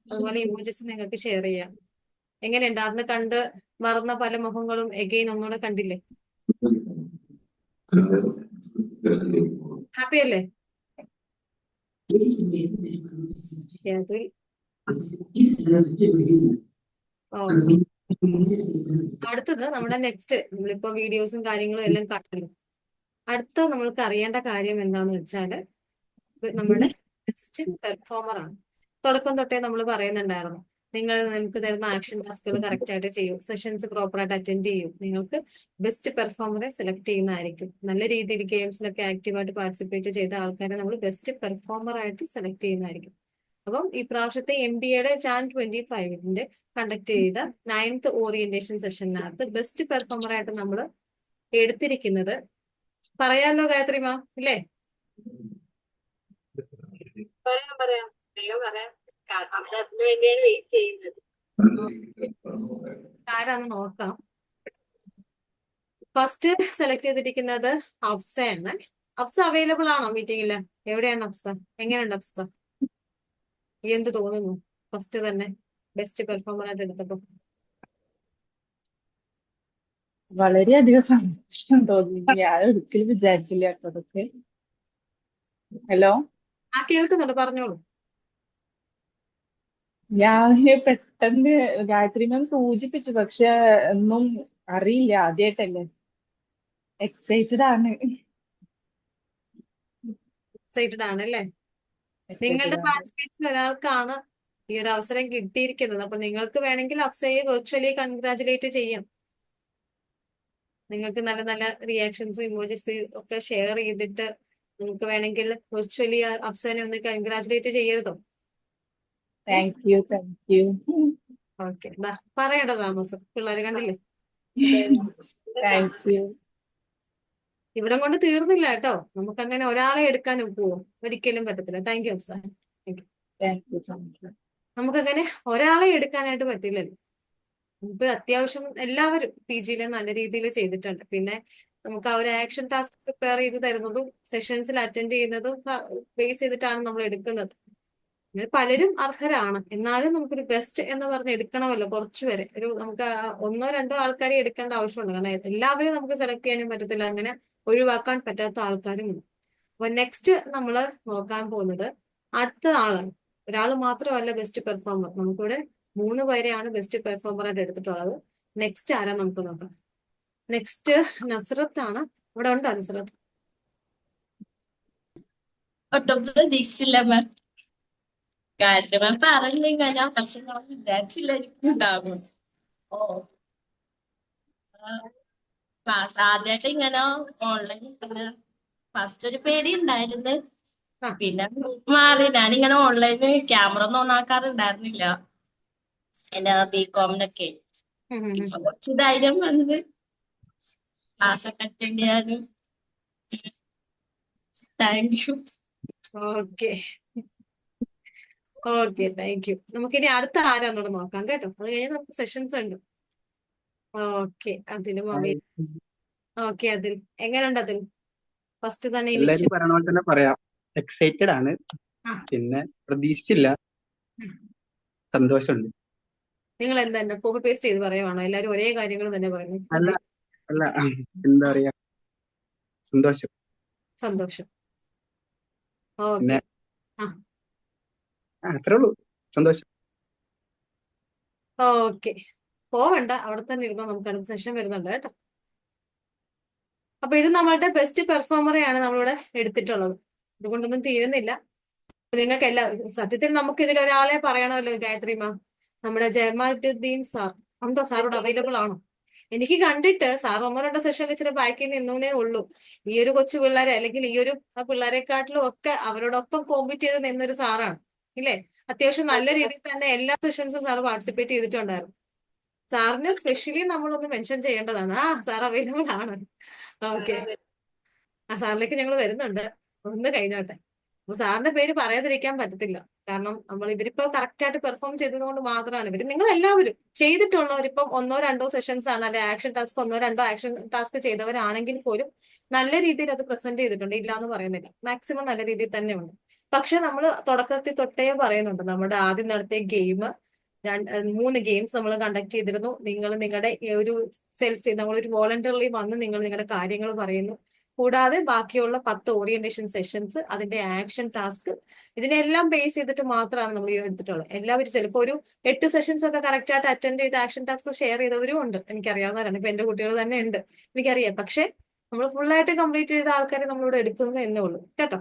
അതുപോലെ ഇമോജിസ് നിങ്ങൾക്ക് ഷെയർ ചെയ്യാം. എങ്ങനെയുണ്ട്? അന്ന് കണ്ട് മറന്ന പല മുഖങ്ങളും എഗെയിൻ ഒന്നുകൂടെ കണ്ടില്ലേ? ഹാപ്പി അല്ലേ? രാത്രി ഓക്കെ. അടുത്തത് നമ്മുടെ നെക്സ്റ്റ്, നമ്മളിപ്പോ വീഡിയോസും കാര്യങ്ങളും എല്ലാം കണ്ടു. അടുത്ത നമ്മൾക്ക് അറിയേണ്ട കാര്യം എന്താന്ന് വെച്ചാല് നമ്മുടെ ബെസ്റ്റ് പെർഫോമർ ആണ്. തുടക്കം തൊട്ടേ നമ്മൾ പറയുന്നുണ്ടായിരുന്നു, നിങ്ങൾക്ക് തരുന്ന ആക്ഷൻ ടാസ്കുകൾ കറക്റ്റ് ആയിട്ട് ചെയ്യൂ, സെഷൻസ് പ്രോപ്പർ ആയിട്ട് അറ്റൻഡ് ചെയ്യൂ, നിങ്ങൾക്ക് ബെസ്റ്റ് പെർഫോമറെ സെലക്ട് ചെയ്യുന്നതായിരിക്കും. നല്ല രീതിയിൽ ഗെയിംസിലൊക്കെ ആക്റ്റീവായിട്ട് പാർട്ടിസിപ്പേറ്റ് ചെയ്ത ആൾക്കാരെ നമ്മൾ ബെസ്റ്റ് പെർഫോമർ ആയിട്ട് സെലക്ട് ചെയ്യുന്നതായിരിക്കും. അപ്പം ഈ പ്രാവശ്യത്തെ MBAയുടെ Jan 25 കണ്ടക്ട് ചെയ്ത 9th ഓറിയന്റേഷൻ സെഷനകത്ത് ബെസ്റ്റ് പെർഫോമർ ആയിട്ട് നമ്മൾ എടുത്തിരിക്കുന്നത്, പറയാമല്ലോ ഗായത്രി മാം ഇല്ലേ? പറയാം വേഗം പറയാം. അതിനു വേണ്ടിയാണ് വെയിറ്റ് ചെയ്യുന്നത്. ആരാന്ന് നോക്കാം. ഫസ്റ്റ് സെലക്ട് ചെയ്തിരിക്കുന്നത് അഫ്സയാണ്. അഫ്സ അവൈലബിൾ ആണോ മീറ്റിംഗില്? എവിടെയാണ് അഫ്സ? എങ്ങനെയുണ്ട് അഫ്സ? എന്ത് തോന്നുന്നു ഫസ്റ്റ് തന്നെ ബെസ്റ്റ് പെർഫോമർ ആയിട്ട് എടുത്തപ്പോ? വളരെയധികം സന്തോഷം തോന്നി. ഞാൻ ഒരിക്കലും വിചാരിച്ചില്ല കേട്ടോ അതൊക്കെ. ഹലോ, കേൾക്കുന്നുണ്ട്, പറഞ്ഞോളൂ. ഞാൻ പെട്ടെന്ന് ഗായത്രി മാം സൂചിപ്പിച്ചു, പക്ഷെ ഒന്നും അറിയില്ല, ആദ്യമായിട്ടല്ലേ. എക്സൈറ്റഡ് ആണ്. എക്സൈറ്റഡ് ആണല്ലേ? Excited നിങ്ങളുടെ ആണ്. ബാച്ച്മേറ്റ്സിൽ ഒരാൾക്കാണ് ഈ ഒരു അവസരം കിട്ടിയിരിക്കുന്നത്. അപ്പൊ നിങ്ങൾക്ക് വേണമെങ്കിൽ അഫ്സയെ വെർച്വലി കൺഗ്രാചുലേറ്റ് ചെയ്യാം. നിങ്ങൾക്ക് നല്ല നല്ല റിയാക്ഷൻസ് ഇമോജീസ് ഒക്കെ ഷെയർ ചെയ്തിട്ട് നിങ്ങൾക്ക് വേണമെങ്കിൽ വെർച്വലി അഫ്സനെ ഒന്ന് കൺഗ്രാചുലേറ്റ് ചെയ്യരുതോ? Thank you. ഓക്കെ, പറയണ്ട താമസം, പിള്ളേരെ കണ്ടില്ലേ? Thank you. ഇവിടം കൊണ്ട് തീർന്നില്ല കേട്ടോ. നമുക്കങ്ങനെ ഒരാളെ എടുക്കാൻ ഒക്കുവോ? ഒരിക്കലും പറ്റത്തില്ല. Thank you Afza. Thank you. നമുക്കങ്ങനെ ഒരാളെ എടുക്കാനായിട്ട് പറ്റില്ലല്ലോ. നമുക്ക് അത്യാവശ്യം എല്ലാവരും PGയിൽ നല്ല രീതിയിൽ ചെയ്തിട്ടുണ്ട്. പിന്നെ നമുക്ക് ആ ഒരു ആക്ഷൻ ടാസ്ക് പ്രിപ്പയർ ചെയ്ത് തരുന്നതും സെഷൻസിൽ അറ്റൻഡ് ചെയ്യുന്നതും ബേസ് ചെയ്തിട്ടാണ് നമ്മൾ എടുക്കുന്നത്. അങ്ങനെ പലരും അർഹരാണ്. എന്നാലും നമുക്കൊരു ബെസ്റ്റ് എന്ന് പറഞ്ഞ് എടുക്കണമല്ലോ കുറച്ചുപേരെ. നമുക്ക് ഒന്നോ രണ്ടോ ആൾക്കാരെ എടുക്കേണ്ട ആവശ്യമുണ്ട്. കാരണം എല്ലാവരും നമുക്ക് സെലക്ട് ചെയ്യാനും പറ്റത്തില്ല, അങ്ങനെ ഒഴിവാക്കാൻ പറ്റാത്ത ആൾക്കാരും ഉണ്ട്. അപ്പൊ നെക്സ്റ്റ് നമ്മൾ നോക്കാൻ പോകുന്നത് അടുത്ത ആളാണ്. ഒരാൾ മാത്രമല്ല ബെസ്റ്റ് പെർഫോമർ, നമുക്കിവിടെ 3 പേരെയാണ് ബെസ്റ്റ് പെർഫോമർ ആയിട്ട് എടുത്തിട്ടുള്ളത്. നെക്സ്റ്റ് ആരാ നമുക്ക് നോക്കാം. നെക്സ്റ്റ് നസ്രത്ത് ആണ്. ഇവിടെ ഉണ്ടോ നസ്രത്ത്? ഒട്ടും പ്രതീക്ഷിച്ചില്ല മാം. ഗായത്രി മാം പറഞ്ഞില്ല, ഞാൻ പക്ഷെ ഞാൻ വിചാരിച്ചില്ല എനിക്കുണ്ടാകും. ഓ, ക്ലാസ് ആദ്യമായിട്ട് ഇങ്ങനെ ഓൺലൈൻ ഫസ്റ്റ് ഒരു പേടി ഉണ്ടായിരുന്നു. പിന്നെ മാറി. ഞാനിങ്ങനെ ഓൺലൈനിൽ ക്യാമറ ഒന്നും ഓണാക്കാറുണ്ടായിരുന്നില്ല എന്റെ BCom-നൊക്കെ. ഇപ്പൊ കുറച്ച് ധൈര്യം വന്നത് ക്ലാസ് ഒക്കെ അറ്റൻഡ് ചെയ്യാനും. Thank you. Okay thank U. നമുക്കിനി അടുത്ത ആരാന്നോട് നോക്കാം കേട്ടോ. അത് കഴിഞ്ഞ് നമുക്ക് സെഷൻസ് ഉണ്ട്. ഓക്കെ, അതിലും ഓക്കെ. അതിൽ എങ്ങനെയുണ്ട്? അതിൽ ഫസ്റ്റ് തന്നെ എല്ലാരും പറയണ പോലെ തന്നെ പറയാം. എക്സൈറ്റഡ് ആണ്, ആ. പിന്നെ പ്രതീക്ഷിച്ചില്ല, സന്തോഷമുണ്ട്. നിങ്ങൾ എന്താ കോപ്പി പേസ്റ്റ് ചെയ്ത് പറയുവാണോ? എല്ലാരും ഒരേ കാര്യങ്ങൾ തന്നെ പറയുന്നു. അല്ല എന്താ പറയാ, സന്തോഷം. സന്തോഷം. പിന്നെ ഓക്കെ അത്രേ ഉള്ളൂ, സന്തോഷം. ഓക്കെ, പോവണ്ട, അവിടെ തന്നെ ഇരുന്നോ. നമുക്ക് അടുത്ത സെഷൻ വരുന്നുണ്ട് കേട്ടോ. അപ്പൊ ഇത് നമ്മളുടെ ബെസ്റ്റ് പെർഫോമറെയാണ് നമ്മളിവിടെ എടുത്തിട്ടുള്ളത്. ഇതുകൊണ്ടൊന്നും തീരുന്നില്ല. നിങ്ങൾക്ക് സത്യത്തിൽ നമുക്ക് ഇതിൽ ഒരാളെ പറയണമല്ലോ ഗായത്രി മാം. നമ്മുടെ ജമാലുദ്ദീൻ സാർ ഉണ്ടോ? സാറോട് അവൈലബിൾ ആണോ? എനിക്ക് കണ്ടിട്ട് സാർ 1-2 സെഷനിൽ ഇച്ചിരി ബാക്കിൽ നിന്നേ ഉള്ളൂ. ഈ ഒരു കൊച്ചു പിള്ളേരെ അല്ലെങ്കിൽ ഈ ഒരു പിള്ളേരെക്കാട്ടിലും ഒക്കെ അവരോടൊപ്പം കോമ്പീറ്റ് ചെയ്ത് നിന്നൊരു സാറാണ് ഇല്ലേ? അത്യാവശ്യം നല്ല രീതിയിൽ തന്നെ എല്ലാ സെഷൻസും സാർ പാർട്ടിസിപ്പേറ്റ് ചെയ്തിട്ടുണ്ടായിരുന്നു. സാറിന് സ്പെഷ്യലി നമ്മളൊന്ന് മെൻഷൻ ചെയ്യേണ്ടതാണ്. സാർ അവൈലബിൾ ആണ്. ഓക്കെ, സാറിലേക്ക് ഞങ്ങൾ വരുന്നുണ്ട്. ഒന്ന് കഴിഞ്ഞോട്ടെ. അപ്പൊ സാറിന്റെ പേര് പറയാതിരിക്കാൻ പറ്റത്തില്ല. കാരണം ഇവരിപ്പോ കറക്റ്റ് ആയിട്ട് പെർഫോം ചെയ്തത് കൊണ്ട് മാത്രമാണ് നിങ്ങൾ എല്ലാവരും ചെയ്തിട്ടുള്ളവരിപ്പം 1-2 സെഷൻസ് ആണ്, അല്ലെ ആക്ഷൻ ടാസ്ക് 1-2 ആക്ഷൻ ടാസ്ക് ചെയ്തവരാണെങ്കിൽ പോലും നല്ല രീതിയിൽ അത് പ്രസന്റ് ചെയ്തിട്ടുണ്ട്. ഇല്ല എന്ന് പറയുന്നില്ല, മാക്സിമം നല്ല രീതിയിൽ തന്നെ ഉണ്ട്. പക്ഷെ നമ്മൾ തുടക്കത്തിൽ തൊട്ടേ പറയുന്നുണ്ട്, നമ്മുടെ ആദ്യം നടത്തിയ ഗെയിം 3 ഗെയിംസ് നമ്മൾ കണ്ടക്ട് ചെയ്തിരുന്നു. നിങ്ങൾ നിങ്ങളുടെ ഒരു നമ്മളൊരു വോളണ്ടറിലി വന്ന് നിങ്ങൾ നിങ്ങളുടെ കാര്യങ്ങൾ പറയുന്നു. കൂടാതെ ബാക്കിയുള്ള 10 ഓറിയന്റേഷൻ സെഷൻസ്, അതിന്റെ ആക്ഷൻ ടാസ്ക്, ഇതിനെല്ലാം ബേസ് ചെയ്തിട്ട് മാത്രമാണ് നമ്മൾ ഈ എടുത്തിട്ടുള്ളത്. എല്ലാവരും ചിലപ്പോൾ ഒരു 8 സെഷൻസ് ഒക്കെ കറക്റ്റ് ആയിട്ട് അറ്റൻഡ് ചെയ്ത് ആക്ഷൻ ടാസ്ക് ഷെയർ ചെയ്തവരും ഉണ്ട്, എനിക്കറിയാവുന്നവരാണ്. ഇപ്പൊ എന്റെ കുട്ടികൾ തന്നെ ഉണ്ട്, എനിക്കറിയാം. പക്ഷെ നമ്മൾ ഫുള്ളായിട്ട് കംപ്ലീറ്റ് ചെയ്ത ആൾക്കാരെ നമ്മളിവിടെ എടുക്കുന്നു എന്നേ ഉള്ളൂ കേട്ടോ.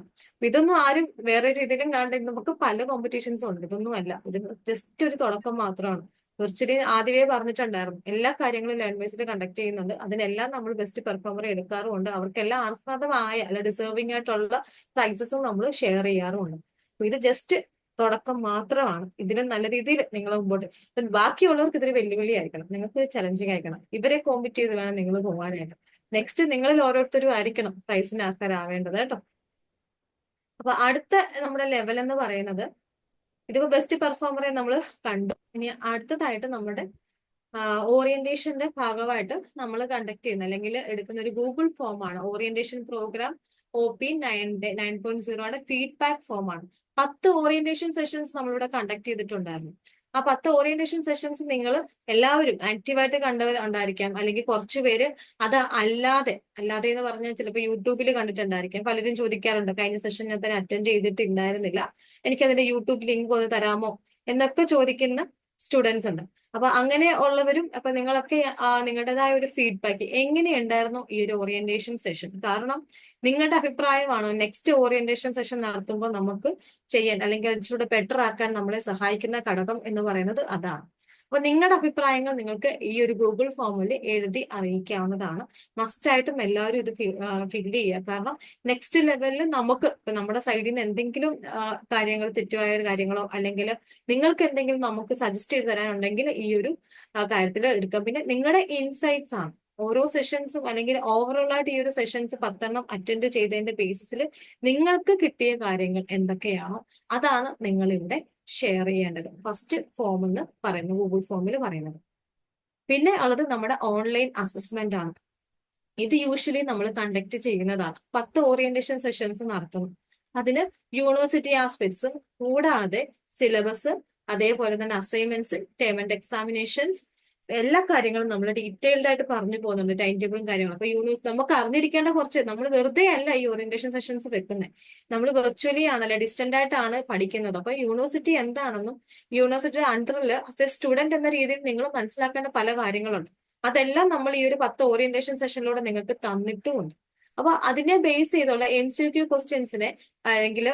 ഇതൊന്നും ആരും വേറെ രീതിയിലും കാണണ്ട. നമുക്ക് പല കോമ്പറ്റീഷൻസും ഉണ്ട്, ഇതൊന്നും അല്ല, ഇത് ജസ്റ്റ് ഒരു തുടക്കം മാത്രമാണ്. വിർച്വലി ആദ്യമേ പറഞ്ഞിട്ടുണ്ടായിരുന്നു, എല്ലാ കാര്യങ്ങളും ലാംഗ്വേജിൽ കണ്ടക്ട് ചെയ്യുന്നുണ്ട്, അതിനെല്ലാം നമ്മൾ ബെസ്റ്റ് പെർഫോമറെ എടുക്കാറുമുണ്ട്, അവർക്കെല്ലാം അർഹതമായ അല്ല ഡിസേർവിംഗ് ആയിട്ടുള്ള പ്രൈസസും നമ്മൾ ഷെയർ ചെയ്യാറുമുണ്ട്. ഇത് ജസ്റ്റ് തുടക്കം മാത്രമാണ്. ഇതിന് നല്ല രീതിയിൽ നിങ്ങൾ മുമ്പോട്ട്, ബാക്കിയുള്ളവർക്ക് ഇതൊരു വെല്ലുവിളി ആയിരിക്കണം, നിങ്ങൾക്ക് ചലഞ്ചിങ് ആയിരിക്കണം, ഇവരെ കോമ്പറ്റ് ചെയ്ത് വേണം നിങ്ങൾ പോകാനായിട്ട്. നെക്സ്റ്റ് നിങ്ങളിൽ ഓരോരുത്തരും ആയിരിക്കണം പ്രൈസിന് ആൾക്കാരാവേണ്ടത് കേട്ടോ. അപ്പൊ അടുത്ത നമ്മുടെ ലെവൽ എന്ന് പറയുന്നത്, ഇതിപ്പോ ബെസ്റ്റ് പെർഫോമറെ നമ്മൾ കണ്ടു. ഇനി അടുത്തതായിട്ട് നമ്മുടെ ഓറിയന്റേഷന്റെ ഭാഗമായിട്ട് നമ്മൾ കണ്ടക്ട് ചെയ്യുന്ന അല്ലെങ്കിൽ എടുക്കുന്ന ഒരു ഗൂഗിൾ ഫോം ആണ്. Orientation program OP 9.0 feedback form ആണ്. 10 ഓറിയന്റേഷൻ സെഷൻസ് നമ്മളിവിടെ കണ്ടക്ട് ചെയ്തിട്ടുണ്ടായിരുന്നു. ആ 10 ഓറിയന്റേഷൻ സെഷൻസ് നിങ്ങൾ എല്ലാവരും ആക്റ്റീവായിട്ട് കണ്ടവർ ഉണ്ടായിരിക്കാം, അല്ലെങ്കിൽ കുറച്ചു പേര് അത് അല്ലാതെ എന്ന് പറഞ്ഞാൽ ചിലപ്പോൾ യൂട്യൂബിൽ കണ്ടിട്ടുണ്ടായിരിക്കാം. പലരും ചോദിക്കാറുണ്ട്, കഴിഞ്ഞ സെഷൻ ഞാൻ തന്നെ അറ്റൻഡ് ചെയ്തിട്ടുണ്ടായിരുന്നില്ല, എനിക്കതിന്റെ യൂട്യൂബ് ലിങ്ക് ഒന്ന് തരാമോ എന്നൊക്കെ ചോദിക്കുന്ന സ്റ്റുഡൻസ് ഉണ്ട്. അപ്പൊ അങ്ങനെ ഉള്ളവരും, അപ്പൊ നിങ്ങളൊക്കെ നിങ്ങളുടേതായ ഒരു ഫീഡ്ബാക്ക് എങ്ങനെയുണ്ടായിരുന്നു ഈ ഒരു ഓറിയന്റേഷൻ സെഷൻ? കാരണം നിങ്ങളുടെ അഭിപ്രായമാണ് നെക്സ്റ്റ് ഓറിയന്റേഷൻ സെഷൻ നടത്തുമ്പോൾ നമുക്ക് ചെയ്യാൻ അല്ലെങ്കിൽ അതിലൂടെ ബെറ്റർ ആക്കാൻ നമ്മളെ സഹായിക്കുന്ന ഘടകം എന്ന് പറയുന്നത് അതാണ്. അപ്പൊ നിങ്ങളുടെ അഭിപ്രായങ്ങൾ നിങ്ങൾക്ക് ഈ ഒരു ഗൂഗിൾ ഫോമിൽ എഴുതി അറിയിക്കാവുന്നതാണ്. മസ്റ്റായിട്ടും എല്ലാവരും ഇത് ഫില്ല് ചെയ്യുക. കാരണം നെക്സ്റ്റ് ലെവലിൽ നമുക്ക് നമ്മുടെ സൈഡിൽ നിന്ന് എന്തെങ്കിലും കാര്യങ്ങൾ, തെറ്റുമായ കാര്യങ്ങളോ അല്ലെങ്കിൽ നിങ്ങൾക്ക് എന്തെങ്കിലും നമുക്ക് സജസ്റ്റ് ചെയ്ത് തരാനുണ്ടെങ്കിൽ ഈ ഒരു കാര്യത്തിൽ എടുക്കാം. പിന്നെ നിങ്ങളുടെ ഇൻസൈറ്റ്സ് ആണ് ഓരോ സെഷൻസും, അല്ലെങ്കിൽ ഓവറോൾ ആയിട്ട് ഈ ഒരു സെഷൻസ് 10 അറ്റൻഡ് ചെയ്തതിന്റെ ബേസിസിൽ നിങ്ങൾക്ക് കിട്ടിയ കാര്യങ്ങൾ എന്തൊക്കെയാണോ അതാണ് നിങ്ങൾ ഇവിടെ ഷെയർ ചെയ്യേണ്ടത്. ഫസ്റ്റ് ഫോം എന്ന് പറയുന്നത് ഗൂഗിൾ ഫോമിൽ പറയുന്നത്. പിന്നെ ഉള്ളത് നമ്മുടെ ഓൺലൈൻ അസസ്മെന്റ് ആണ്. ഇത് യൂഷ്വലി നമ്മൾ കണ്ടക്ട് ചെയ്യുന്നതാണ്. 10 ഓറിയന്റേഷൻ സെഷൻസ് നടത്തുന്നു. അതിന് യൂണിവേഴ്സിറ്റി ആസ്പെക്ട്സും കൂടാതെ സിലബസ്, അതേപോലെ തന്നെ അസൈൻമെന്റ്സ്, ടേം ആൻഡ് എക്സാമിനേഷൻസ്, എല്ലാ കാര്യങ്ങളും നമ്മൾ ഡീറ്റെയിൽഡ് ആയിട്ട് പറഞ്ഞു പോകുന്നുണ്ട്, ടൈം ടേബിളും കാര്യങ്ങളും. അപ്പൊ നമുക്ക് അറിഞ്ഞിരിക്കേണ്ട കുറച്ച്, നമ്മൾ വെറുതെ അല്ല ഈ ഓറിയന്റേഷൻ സെഷൻസ് വെക്കുന്നത്, നമ്മൾ വെർച്വലി ആണല്ലോ, ഡിസ്റ്റന്റ് ആയിട്ടാണ് പഠിക്കുന്നത്. അപ്പൊ യൂണിവേഴ്സിറ്റി എന്താണെന്നും യൂണിവേഴ്സിറ്റി അണ്ടറിൽ സ്റ്റുഡന്റ് എന്ന രീതിയിൽ നിങ്ങൾ മനസ്സിലാക്കേണ്ട പല കാര്യങ്ങളുണ്ട്. അതെല്ലാം നമ്മൾ ഈ ഒരു 10 ഓറിയന്റേഷൻ സെഷനിലൂടെ നിങ്ങൾക്ക് തന്നിട്ടുമുണ്ട്. അപ്പൊ അതിനെ ബേസ് ചെയ്തുള്ള MCQ ക്വസ്റ്റ്യൻസിനെ അല്ലെങ്കിൽ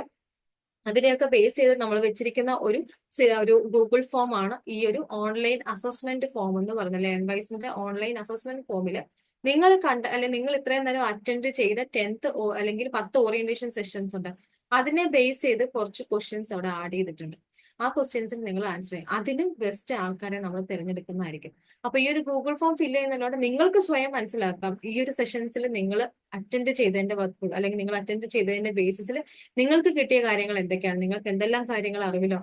അതിനെയൊക്കെ ബേസ് ചെയ്ത് നമ്മൾ വെച്ചിരിക്കുന്ന ഒരു ഗൂഗിൾ ഫോം ആണ് ഈ ഒരു ഓൺലൈൻ അസസ്മെന്റ് ഫോം എന്ന് പറഞ്ഞ ലേൺവൈസിന്റെ ഓൺലൈൻ അസസ്മെന്റ് ഫോമിൽ നിങ്ങൾ അല്ലെങ്കിൽ നിങ്ങൾ ഇത്രയും നേരം അറ്റൻഡ് ചെയ്ത 10th അല്ലെങ്കിൽ 10 ഓറിയന്റേഷൻ സെഷൻസ് ഉണ്ട്, അതിനെ ബേസ് ചെയ്ത് കുറച്ച് ക്വസ്റ്റ്യൻസ് അവിടെ ആഡ് ചെയ്തിട്ടുണ്ട്. ആ ക്വസ്റ്റ്യൻസിൽ നിങ്ങൾ ആൻസർ ചെയ്യും. അതിനും ബെസ്റ്റ് ആൾക്കാരെ നമ്മൾ തിരഞ്ഞെടുക്കുന്നതായിരിക്കും. അപ്പൊ ഈ ഒരു ഗൂഗിൾ ഫോം ഫില്ല് ചെയ്യുന്നതിലൂടെ നിങ്ങൾക്ക് സ്വയം മനസ്സിലാക്കാം ഈ ഒരു സെഷൻസിൽ നിങ്ങൾ അറ്റൻഡ് ചെയ്തതിന്റെ വർക്കുകൾ അല്ലെങ്കിൽ നിങ്ങൾ അറ്റൻഡ് ചെയ്തതിന്റെ ബേസിസിൽ നിങ്ങൾക്ക് കിട്ടിയ കാര്യങ്ങൾ എന്തൊക്കെയാണ്, നിങ്ങൾക്ക് എന്തെല്ലാം കാര്യങ്ങൾ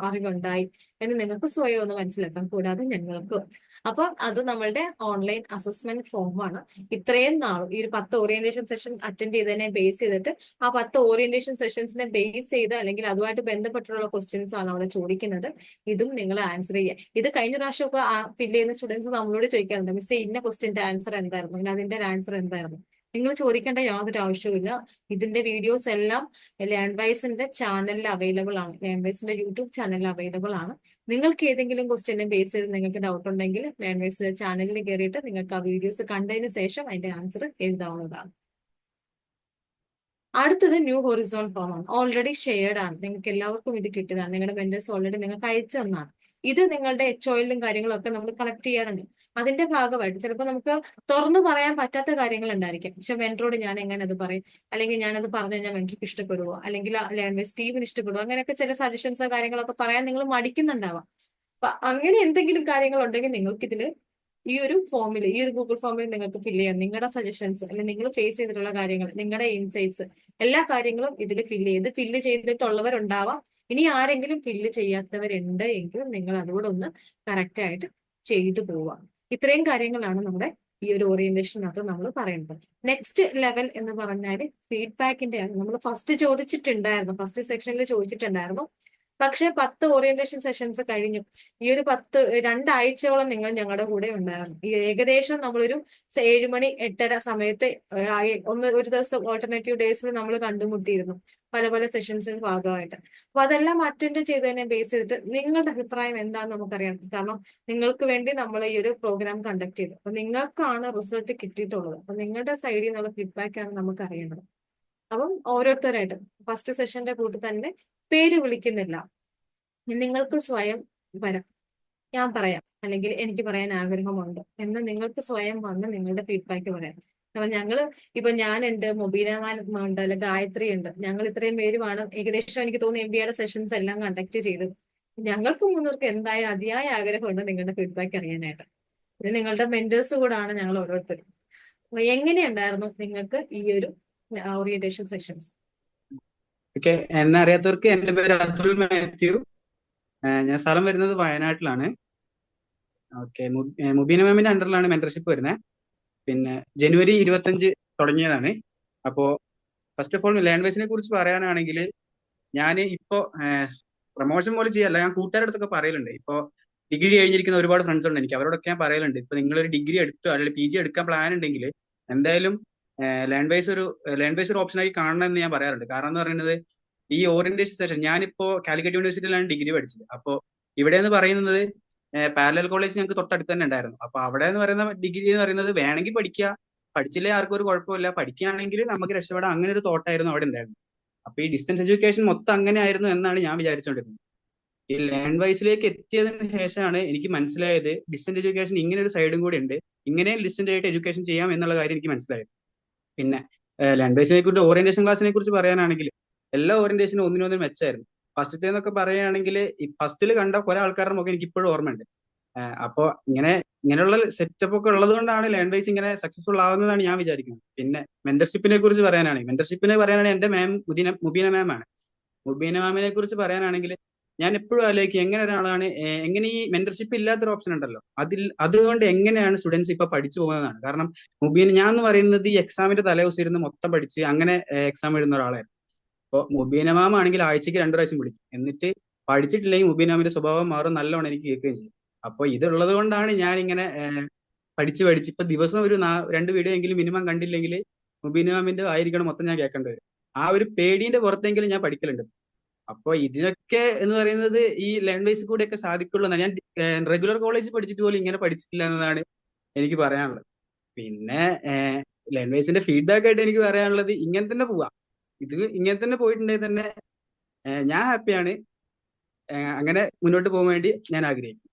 അറിവുണ്ടായി എന്ന് നിങ്ങൾക്ക് സ്വയം ഒന്ന് മനസ്സിലാക്കാം, കൂടാതെ ഞങ്ങൾക്കും. അപ്പൊ അത് നമ്മളുടെ ഓൺലൈൻ അസസ്മെന്റ് ഫോമാണ്. ഇത്രയും നാളും ഈ ഒരു 10 ഓറിയന്റേഷൻ സെഷൻ അറ്റൻഡ് ചെയ്തതിനെ ബേസ് ചെയ്തിട്ട് ആ 10 ഓറിയന്റേഷൻ സെഷൻസിനെ ബേസ് ചെയ്ത് അല്ലെങ്കിൽ അതുമായിട്ട് ബന്ധപ്പെട്ടുള്ള ക്വസ്റ്റ്യൻസ് ആണ് അവിടെ ചോദിക്കുന്നത്. ഇതും നിങ്ങൾ ആൻസർ ചെയ്യുക. ഇത് കഴിഞ്ഞ പ്രാവശ്യമൊക്കെ ഫില്ല് ചെയ്യുന്ന സ്റ്റുഡൻസ് നമ്മളോട് ചോദിക്കാറുണ്ട്, മിസ് ഇന്ന ക്വസ്റ്റ്യന്റെ ആൻസർ എന്തായിരുന്നു, ഇല്ല അതിന്റെ ആൻസർ എന്തായിരുന്നു. നിങ്ങൾ ചോദിക്കേണ്ട യാതൊരു ആവശ്യവുമില്ല. ഇതിന്റെ വീഡിയോസ് എല്ലാം ലേൺവൈസിന്റെ ചാനലിൽ അവൈലബിൾ ആണ്, ലേൺവൈസിന്റെ യൂട്യൂബ് ചാനലിൽ അവൈലബിൾ ആണ്. നിങ്ങൾക്ക് ഏതെങ്കിലും ക്വസ്റ്റ്യനെ ബേസ് ചെയ്ത് നിങ്ങൾക്ക് ഡൗട്ട് ഉണ്ടെങ്കിൽ ലേൺവൈസ് ചാനലിൽ കയറിയിട്ട് നിങ്ങൾക്ക് ആ വീഡിയോസ് കണ്ടതിന് ശേഷം അതിന്റെ ആൻസർ എഴുതാവുന്നതാണ്. അടുത്തത് ന്യൂ ഹൊറിസോൺ ഫോം ആണ്. ഓൾറെഡി ഷെയർഡ് ആണ്, നിങ്ങൾക്ക് എല്ലാവർക്കും ഇത് കിട്ടിയതാണ്, നിങ്ങളുടെ വെൻഡേഴ്സ് ഓൾറെഡി നിങ്ങൾക്ക് അയച്ചു തന്നാണ്. ഇത് നിങ്ങളുടെ HOയിലും കാര്യങ്ങളും ഒക്കെ നമ്മൾ കളക്ട് ചെയ്യാറുണ്ട്. അതിന്റെ ഭാഗമായിട്ട് ചിലപ്പോൾ നമുക്ക് തുറന്നു പറയാൻ പറ്റാത്ത കാര്യങ്ങൾ ഉണ്ടായിരിക്കും. പക്ഷെ വെൻഡറോട് ഞാൻ എങ്ങനെ അത് പറയും, അല്ലെങ്കിൽ ഞാനത് പറഞ്ഞു കഴിഞ്ഞാൽ വെൻഡർക്ക് ഇഷ്ടപ്പെടുവോ, അല്ലെങ്കിൽ ലേൺവൈസ് ടീമിന് ഇഷ്ടപ്പെടുവോ, അങ്ങനെയൊക്കെ ചില സജഷൻസോ കാര്യങ്ങളൊക്കെ പറയാൻ നിങ്ങൾ മടിക്കുന്നുണ്ടാവാം. അപ്പൊ അങ്ങനെ എന്തെങ്കിലും കാര്യങ്ങൾ ഉണ്ടെങ്കിൽ നിങ്ങൾക്ക് ഇതിൽ ഈ ഒരു ഫോമിൽ, ഈ ഒരു ഗൂഗിൾ ഫോമിൽ നിങ്ങൾക്ക് ഫില്ല് ചെയ്യാം. നിങ്ങളുടെ സജഷൻസ് അല്ലെങ്കിൽ നിങ്ങൾ ഫേസ് ചെയ്തിട്ടുള്ള കാര്യങ്ങൾ, നിങ്ങളുടെ ഇൻസൈറ്റ്സ്, എല്ലാ കാര്യങ്ങളും ഇതിൽ ഫില്ല് ചെയ്തിട്ടുള്ളവരുണ്ടാവാം. ഇനി ആരെങ്കിലും ഫില്ല് ചെയ്യാത്തവരുണ്ട് എങ്കിൽ നിങ്ങൾ അതുകൂടെ ഒന്ന് കറക്റ്റ് ആയിട്ട് ചെയ്തു പോവാം. ഇത്രയും കാര്യങ്ങളാണ് നമ്മുടെ ഈ ഒരു ഓറിയന്റേഷനകത്ത് നമ്മൾ പറയുന്നത്. നെക്സ്റ്റ് ലെവൽ എന്ന് പറഞ്ഞാൽ ഫീഡ്ബാക്കിന്റെ ആണ്. നമ്മൾ ഫസ്റ്റ് ചോദിച്ചിട്ടുണ്ടായിരുന്നു, ഫസ്റ്റ് സെക്ഷനിൽ ചോദിച്ചിട്ടുണ്ടായിരുന്നു. പക്ഷെ 10 ഓറിയന്റേഷൻ സെഷൻസ് കഴിഞ്ഞു. ഈ ഒരു 2 ആഴ്ചയോളം നിങ്ങൾ ഞങ്ങളുടെ കൂടെ ഉണ്ടായിരുന്നു. ഈ ഏകദേശം നമ്മളൊരു 7 മണി 8:30 സമയത്ത് ഒരു ദിവസം ഓൾട്ടർനേറ്റീവ് ഡേയ്സിൽ നമ്മൾ കണ്ടുമുട്ടിയിരുന്നു പല പല സെഷൻസിന് ഭാഗമായിട്ട്. അപ്പൊ അതെല്ലാം അറ്റൻഡ് ചെയ്തതിനെ ബേസ് ചെയ്തിട്ട് നിങ്ങളുടെ അഭിപ്രായം എന്താണെന്ന് നമുക്കറിയാം. കാരണം നിങ്ങൾക്ക് വേണ്ടി നമ്മൾ ഈ ഒരു പ്രോഗ്രാം കണ്ടക്ട് ചെയ്തു. അപ്പൊ നിങ്ങൾക്കാണ് റിസൾട്ട് കിട്ടിയിട്ടുള്ളത്. അപ്പൊ നിങ്ങളുടെ സൈഡിൽ നിന്നുള്ള ഫീഡ്ബാക്ക് ആണ് നമുക്ക് അറിയേണ്ടത്. അപ്പം ഓരോരുത്തരായിട്ട് ഫസ്റ്റ് സെഷന്റെ കൂട്ടി തന്നെ പേര് വിളിക്കുന്നില്ല, നിങ്ങൾക്ക് സ്വയം വരാം, ഞാൻ പറയാം, അല്ലെങ്കിൽ എനിക്ക് പറയാൻ ആഗ്രഹമുണ്ട് എന്ന് നിങ്ങൾക്ക് സ്വയം വന്ന് നിങ്ങളുടെ ഫീഡ്ബാക്ക് പറയാം. കാരണം ഇപ്പൊ ഞാനുണ്ട്, മുബീന മാം ഉണ്ട്, അല്ലെ ഗായത്രി ഉണ്ട്, ഞങ്ങൾ ഇത്രയും പേരുമാണ് ഏകദേശം എനിക്ക് തോന്നുന്നു MBAയുടെ സെഷൻസ് എല്ലാം കണ്ടക്ട് ചെയ്തത്. ഞങ്ങൾക്ക് മൂന്നൂർക്ക് എന്തായാലും അതിയായ ആഗ്രഹമുണ്ട് നിങ്ങളുടെ ഫീഡ്ബാക്ക് അറിയാനായിട്ട്. പിന്നെ നിങ്ങളുടെ മെന്റേഴ്സ് കൂടാണ് ഞങ്ങൾ ഓരോരുത്തരും. അപ്പൊ എങ്ങനെയുണ്ടായിരുന്നു നിങ്ങൾക്ക് ഈ ഒരു ഓറിയന്റേഷൻ സെഷൻസ്? ഓക്കെ, എന്നെ അറിയാത്തവർക്ക് എന്റെ പേര് അതുൽ മാത്യു. ഞാൻ സ്ഥലം വരുന്നത് വയനാട്ടിലാണ്. ഓക്കെ, മുബീന മാമിന്റെ അണ്ടറിലാണ് മെന്റർഷിപ്പ് വരുന്നത്. പിന്നെ ജനുവരി 25 തുടങ്ങിയതാണ്. അപ്പോ ഫസ്റ്റ് ഓഫ് ഓൾ ലാംഗ്വേജിനെ കുറിച്ച് പറയാനാണെങ്കിൽ ഞാൻ ഇപ്പോ പ്രൊമോഷൻ പോലെ ചെയ്യല്ല, ഞാൻ കൂട്ടുകാരുടെ അടുത്തൊക്കെ പറയലുണ്ട്. ഇപ്പോ ഡിഗ്രി കഴിഞ്ഞിരിക്കുന്ന ഒരുപാട് ഫ്രണ്ട്സ് ഉണ്ട് എനിക്ക്, അവരോടൊക്കെ ഞാൻ പറയലുണ്ട്, ഇപ്പൊ നിങ്ങളൊരു ഡിഗ്രി എടുത്തോ അല്ലെങ്കിൽ PG എടുക്കാൻ പ്ലാൻ ഉണ്ടെങ്കിൽ എന്തായാലും ലാംഗ്വേജ് ഒരു ഓപ്ഷനായി കാണണം എന്ന് ഞാൻ പറയാറുണ്ട്. കാരണം എന്ന് പറയുന്നത് ഈ ഓറിയന്റേഷൻ സെഷൻ, ഞാനിപ്പോ കാലിക്കറ്റ് യൂണിവേഴ്സിറ്റിയിലാണ് ഡിഗ്രി പഠിച്ചത്. അപ്പോൾ ഇവിടെ എന്ന് പറയുന്നത് പാരലൽ കോളേജ് ഞങ്ങൾക്ക് തൊട്ടടുത്ത് തന്നെ ഉണ്ടായിരുന്നു. അപ്പൊ അവിടെ എന്ന് പറയുന്ന ഡിഗ്രി എന്ന് പറയുന്നത് വേണമെങ്കിൽ പഠിക്കുക, പഠിച്ചില്ലേ ആർക്കും ഒരു കുഴപ്പമില്ല, പഠിക്കുകയാണെങ്കിൽ നമുക്ക് രക്ഷപ്പെടാം, അങ്ങനെ ഒരു തോട്ടായിരുന്നു അവിടെ ഉണ്ടായിരുന്നത്. അപ്പൊ ഈ ഡിസ്റ്റൻസ് എഡ്യൂക്കേഷൻ മൊത്തം അങ്ങനെ ആയിരുന്നു എന്നാണ് ഞാൻ വിചാരിച്ചുകൊണ്ടിരുന്നത്. ഈ ലേൺ വൈസിലേക്ക് എത്തിയതിനു ശേഷമാണ് എനിക്ക് മനസ്സിലായത് ഡിസ്റ്റൻസ് എഡ്യൂക്കേഷൻ ഇങ്ങനെ ഒരു സൈഡും കൂടി ഉണ്ട്, ഇങ്ങനെയും ഡിസ്റ്റന്റ് ആയിട്ട് എഡ്യൂക്കേഷൻ ചെയ്യാം എന്നുള്ള കാര്യം എനിക്ക് മനസ്സിലായത്. പിന്നെ ലേൺ വൈസിനെ കുറിച്ച് ഓറിയന്റേഷൻ ക്ലാസ്സിനെ കുറിച്ച് പറയാനാണെങ്കിൽ എല്ലാ ഓറിയന്റേഷനും ഒന്നിനൊന്നും മെച്ചമായിരുന്നു. ഫസ്റ്റത്തെ എന്നൊക്കെ പറയുകയാണെങ്കിൽ ഈ ഫസ്റ്റിൽ കണ്ട കുറെ ആൾക്കാരുടെ മുഖം എനിക്ക് ഇപ്പോഴും ഓർമ്മയുണ്ട്. അപ്പോ ഇങ്ങനെയുള്ള സെറ്റപ്പ് ഒക്കെ ഉള്ളത് കൊണ്ടാണ് ലേൺ വൈസ് ഇങ്ങനെ സക്സസ്ഫുൾ ആവുന്നതാണ് ഞാൻ വിചാരിക്കുന്നത്. പിന്നെ മെന്റർഷിപ്പിനെ കുറിച്ച് പറയാനാണെങ്കിൽ എന്റെ മാം മുബീന മാം ആണ്. മുബീന മാമിനെ കുറിച്ച് പറയാനാണെങ്കിൽ ഞാൻ എപ്പോഴും ആലോചിക്കും, എങ്ങനെ ഈ മെന്റർഷിപ്പ് ഇല്ലാത്തൊരു ഓപ്ഷൻ ഉണ്ടല്ലോ, അതുകൊണ്ട് എങ്ങനെയാണ് സ്റ്റുഡൻസ് ഇപ്പൊ പഠിച്ചു പോകുന്നതാണ്. കാരണം ഞാൻ എന്ന് പറയുന്നത് ഈ എക്സാമിന്റെ തലേദിവസം ഇരുന്ന് മൊത്തം പഠിച്ച് അങ്ങനെ എക്സാം എഴുതുന്ന ഒരാളായിരുന്നു. അപ്പോൾ മുബീന മാം ആണെങ്കിൽ ആഴ്ചക്ക് 2 പ്രാവശ്യം വിളിക്കും, എന്നിട്ട് പഠിച്ചിട്ടില്ലെങ്കിൽ മുബീന മാമിന്റെ സ്വഭാവം മാറും നല്ലോണം എനിക്ക് കേൾക്കുകയും ചെയ്യും. അപ്പോൾ ഇതുള്ളത് കൊണ്ടാണ് ഞാൻ ഇങ്ങനെ പഠിച്ച് ഇപ്പൊ ദിവസം ഒരു 2 വീഡിയോ എങ്കിലും മിനിമം കണ്ടില്ലെങ്കിൽ മുബീന മാമിന്റെ ആയിരിക്കണം മൊത്തം ഞാൻ കേൾക്കേണ്ടി വരും. ആ ഒരു പേടിന്റെ പുറത്തെങ്കിലും ഞാൻ പഠിക്കലുണ്ട്. അപ്പൊ ഇതിനൊക്കെ എന്ന് പറയുന്നത് ഈ ലേൺ വൈസ് കൂടെ ഒക്കെ സാധിക്കുള്ളൂ. ഞാൻ റെഗുലർ കോളേജ് പഠിച്ചിട്ട് പോലും ഇങ്ങനെ പഠിച്ചിട്ടില്ല എന്നതാണ് എനിക്ക് പറയാനുള്ളത്. പിന്നെ ലേൺ വൈസിന്റെ ഫീഡ്ബാക്ക് ആയിട്ട് എനിക്ക് പറയാനുള്ളത് ഇങ്ങനെ തന്നെ പോവാം, ഇങ്ങനെ തന്നെ പോയിട്ടുണ്ടെങ്കിൽ തന്നെ ഞാൻ ഹാപ്പിയാണ്. അങ്ങനെ മുന്നോട്ട് പോകാൻ വേണ്ടി ഞാൻ ആഗ്രഹിക്കുന്നു.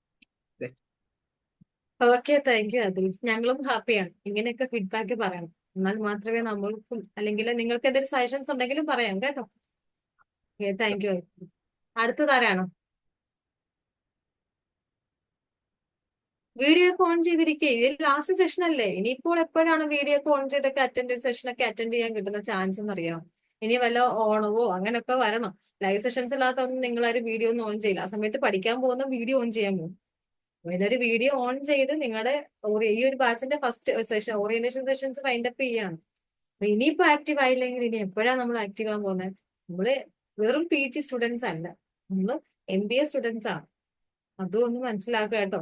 ഓക്കെ, താങ്ക് യു അതിൽ. ഞങ്ങളും ഹാപ്പിയാണ്. ഇങ്ങനെയൊക്കെ ഫീഡ്ബാക്ക് പറയണം, എന്നാൽ മാത്രമേ നമ്മൾക്കും, അല്ലെങ്കിൽ നിങ്ങൾക്ക് എന്തെങ്കിലും സജഷൻസ് ഉണ്ടെങ്കിലും പറയാം കേട്ടോ. Thank you. അടുത്തതാരാണോ? വീഡിയോ ഒക്കെ ഓൺ ചെയ്തിരിക്കേ, ഇത് ലാസ്റ്റ് സെഷൻ അല്ലേ. ഇനിയിപ്പോൾ എപ്പോഴാണ് വീഡിയോ ഒക്കെ ഓൺ ചെയ്തൊക്കെ സെഷനൊക്കെ അറ്റൻഡ് ചെയ്യാൻ കിട്ടുന്ന ചാൻസ് എന്നറിയാം. ഇനി വല്ല ഓണവോ അങ്ങനെയൊക്കെ വരണം. ലൈവ് സെഷൻസ് ഇല്ലാത്തൊന്നും നിങ്ങളൊരു വീഡിയോ ഒന്നും ഓൺ ചെയ്യില്ല. ആ സമയത്ത് പഠിക്കാൻ പോകുന്ന വീഡിയോ ഓൺ ചെയ്യാൻ പോകും. ഇതൊരു വീഡിയോ ഓൺ ചെയ്ത് നിങ്ങളുടെ ഈ ഒരു ബാച്ചിന്റെ first session orientation sessions find up ചെയ്യാണ്. അപ്പൊ ഇനിയിപ്പോ ആക്റ്റീവ് ആയില്ലെങ്കിൽ ഇനി എപ്പോഴാണ് നമ്മൾ ആക്റ്റീവ് ആകാൻ പോകുന്നത്? നമ്മള് വെറും PG സ്റ്റുഡൻസ് അല്ല, നമ്മള് MBA സ്റ്റുഡൻസ് ആണ്. അതും ഒന്ന് മനസ്സിലാക്കുക കേട്ടോ.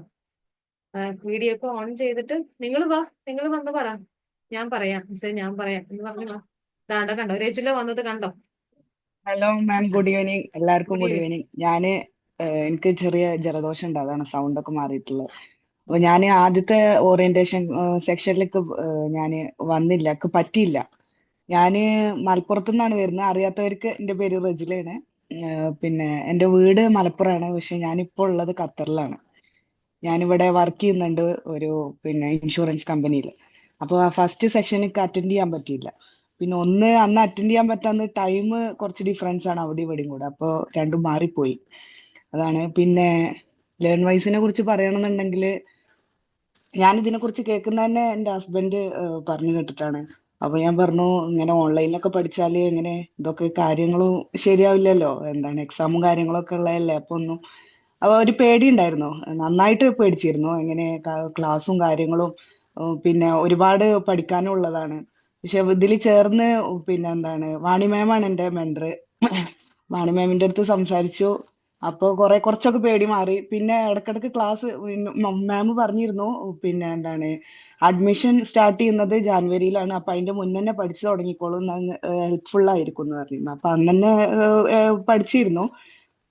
വീഡിയോ ഒക്കെ ഓൺ ചെയ്തിട്ട് നിങ്ങൾ വന്ന് പറ, ഞാൻ പറയാം മിസ്സേ, ഞാൻ പറയാം എന്ന് പറഞ്ഞു വാ. ദാണ്ട കണ്ടോ, രജുല വന്നത് കണ്ടോ? Hello ma'am, good evening. എല്ലാവർക്കും ഗുഡ് ഗുഡ് ഈവനിങ്. ഈവനിങ്. എനിക്ക് ചെറിയ ജലദോഷം ഉണ്ട്, അതാണ് സൗണ്ട് ഒക്കെ മാറിയിട്ടുള്ളത്. അപ്പൊ ഞാൻ ആദ്യത്തെ ഓറിയന്റേഷൻ സെക്ഷനിലേക്ക് ഞാൻ വന്നില്ല, എനിക്ക് പറ്റിയില്ല. ഞാന് മലപ്പുറത്തു നിന്നാണ് വരുന്നത്. അറിയാത്തവർക്ക് എൻ്റെ പേര് റജിലയാണ്. പിന്നെ എൻ്റെ വീട് മലപ്പുറമാണ്, പക്ഷെ ഞാനിപ്പോൾ ഉള്ളത് ഖത്തറിലാണ്. ഞാനിവിടെ വർക്ക് ചെയ്യുന്നുണ്ട് ഒരു ഇൻഷുറൻസ് കമ്പനിയിൽ. അപ്പോൾ ആ ഫസ്റ്റ് സെക്ഷനിക്ക് അറ്റൻഡ് ചെയ്യാൻ പറ്റിയില്ല. പിന്നെ അന്ന് അറ്റൻഡ് ചെയ്യാൻ പറ്റാത്ത ടൈം കുറച്ച് ഡിഫറൻസ് ആണ് അവിടെ ഇവിടെയും കൂടെ, അപ്പോൾ രണ്ടും മാറിപ്പോയി. അതാണ്. പിന്നെ ലേൺ വൈസിനെ കുറിച്ച് പറയണമെന്നുണ്ടെങ്കിൽ ഞാൻ ഇതിനെ കുറിച്ച് കേൾക്കുന്ന തന്നെ എൻ്റെ ഹസ്ബൻഡ് പറഞ്ഞു കേട്ടിട്ടാണ്. അപ്പൊ ഞാൻ പറഞ്ഞു, ഇങ്ങനെ ഓൺലൈനിലൊക്കെ പഠിച്ചാല് ഇങ്ങനെ ഇതൊക്കെ കാര്യങ്ങളും ശരിയാവില്ലല്ലോ, എക്സാമും കാര്യങ്ങളൊക്കെ ഉള്ളതല്ലേ, അപ്പൊ ഒരു പേടി ഉണ്ടായിരുന്നു, നന്നായിട്ട് പേടിച്ചിരുന്നു. എങ്ങനെ ക്ലാസ്സും കാര്യങ്ങളും പിന്നെ ഒരുപാട് പഠിക്കാനും ഉള്ളതാണ്. പക്ഷെ ഇതിൽ ചേർന്ന് വാണി മാമാണ് എൻ്റെ മെന്റർ. വാണി മാമിന്റെ അടുത്ത് സംസാരിച്ചു. അപ്പൊ കുറച്ചൊക്കെ പേടി മാറി. പിന്നെ ഇടക്കിടക്ക് ക്ലാസ് മാം പറഞ്ഞിരുന്നു, പിന്നെ എന്താണ് അഡ്മിഷൻ സ്റ്റാർട്ട് ചെയ്യുന്നത് ജാനുവരിയിലാണ്, അപ്പൊ അതിന്റെ മുന്നേ തന്നെ പഠിച്ചു തുടങ്ങിക്കോളും, ഹെൽപ്ഫുൾ ആയിരിക്കും എന്ന് പറഞ്ഞിരുന്നു. അപ്പൊ അന്ന് തന്നെ പഠിച്ചിരുന്നു.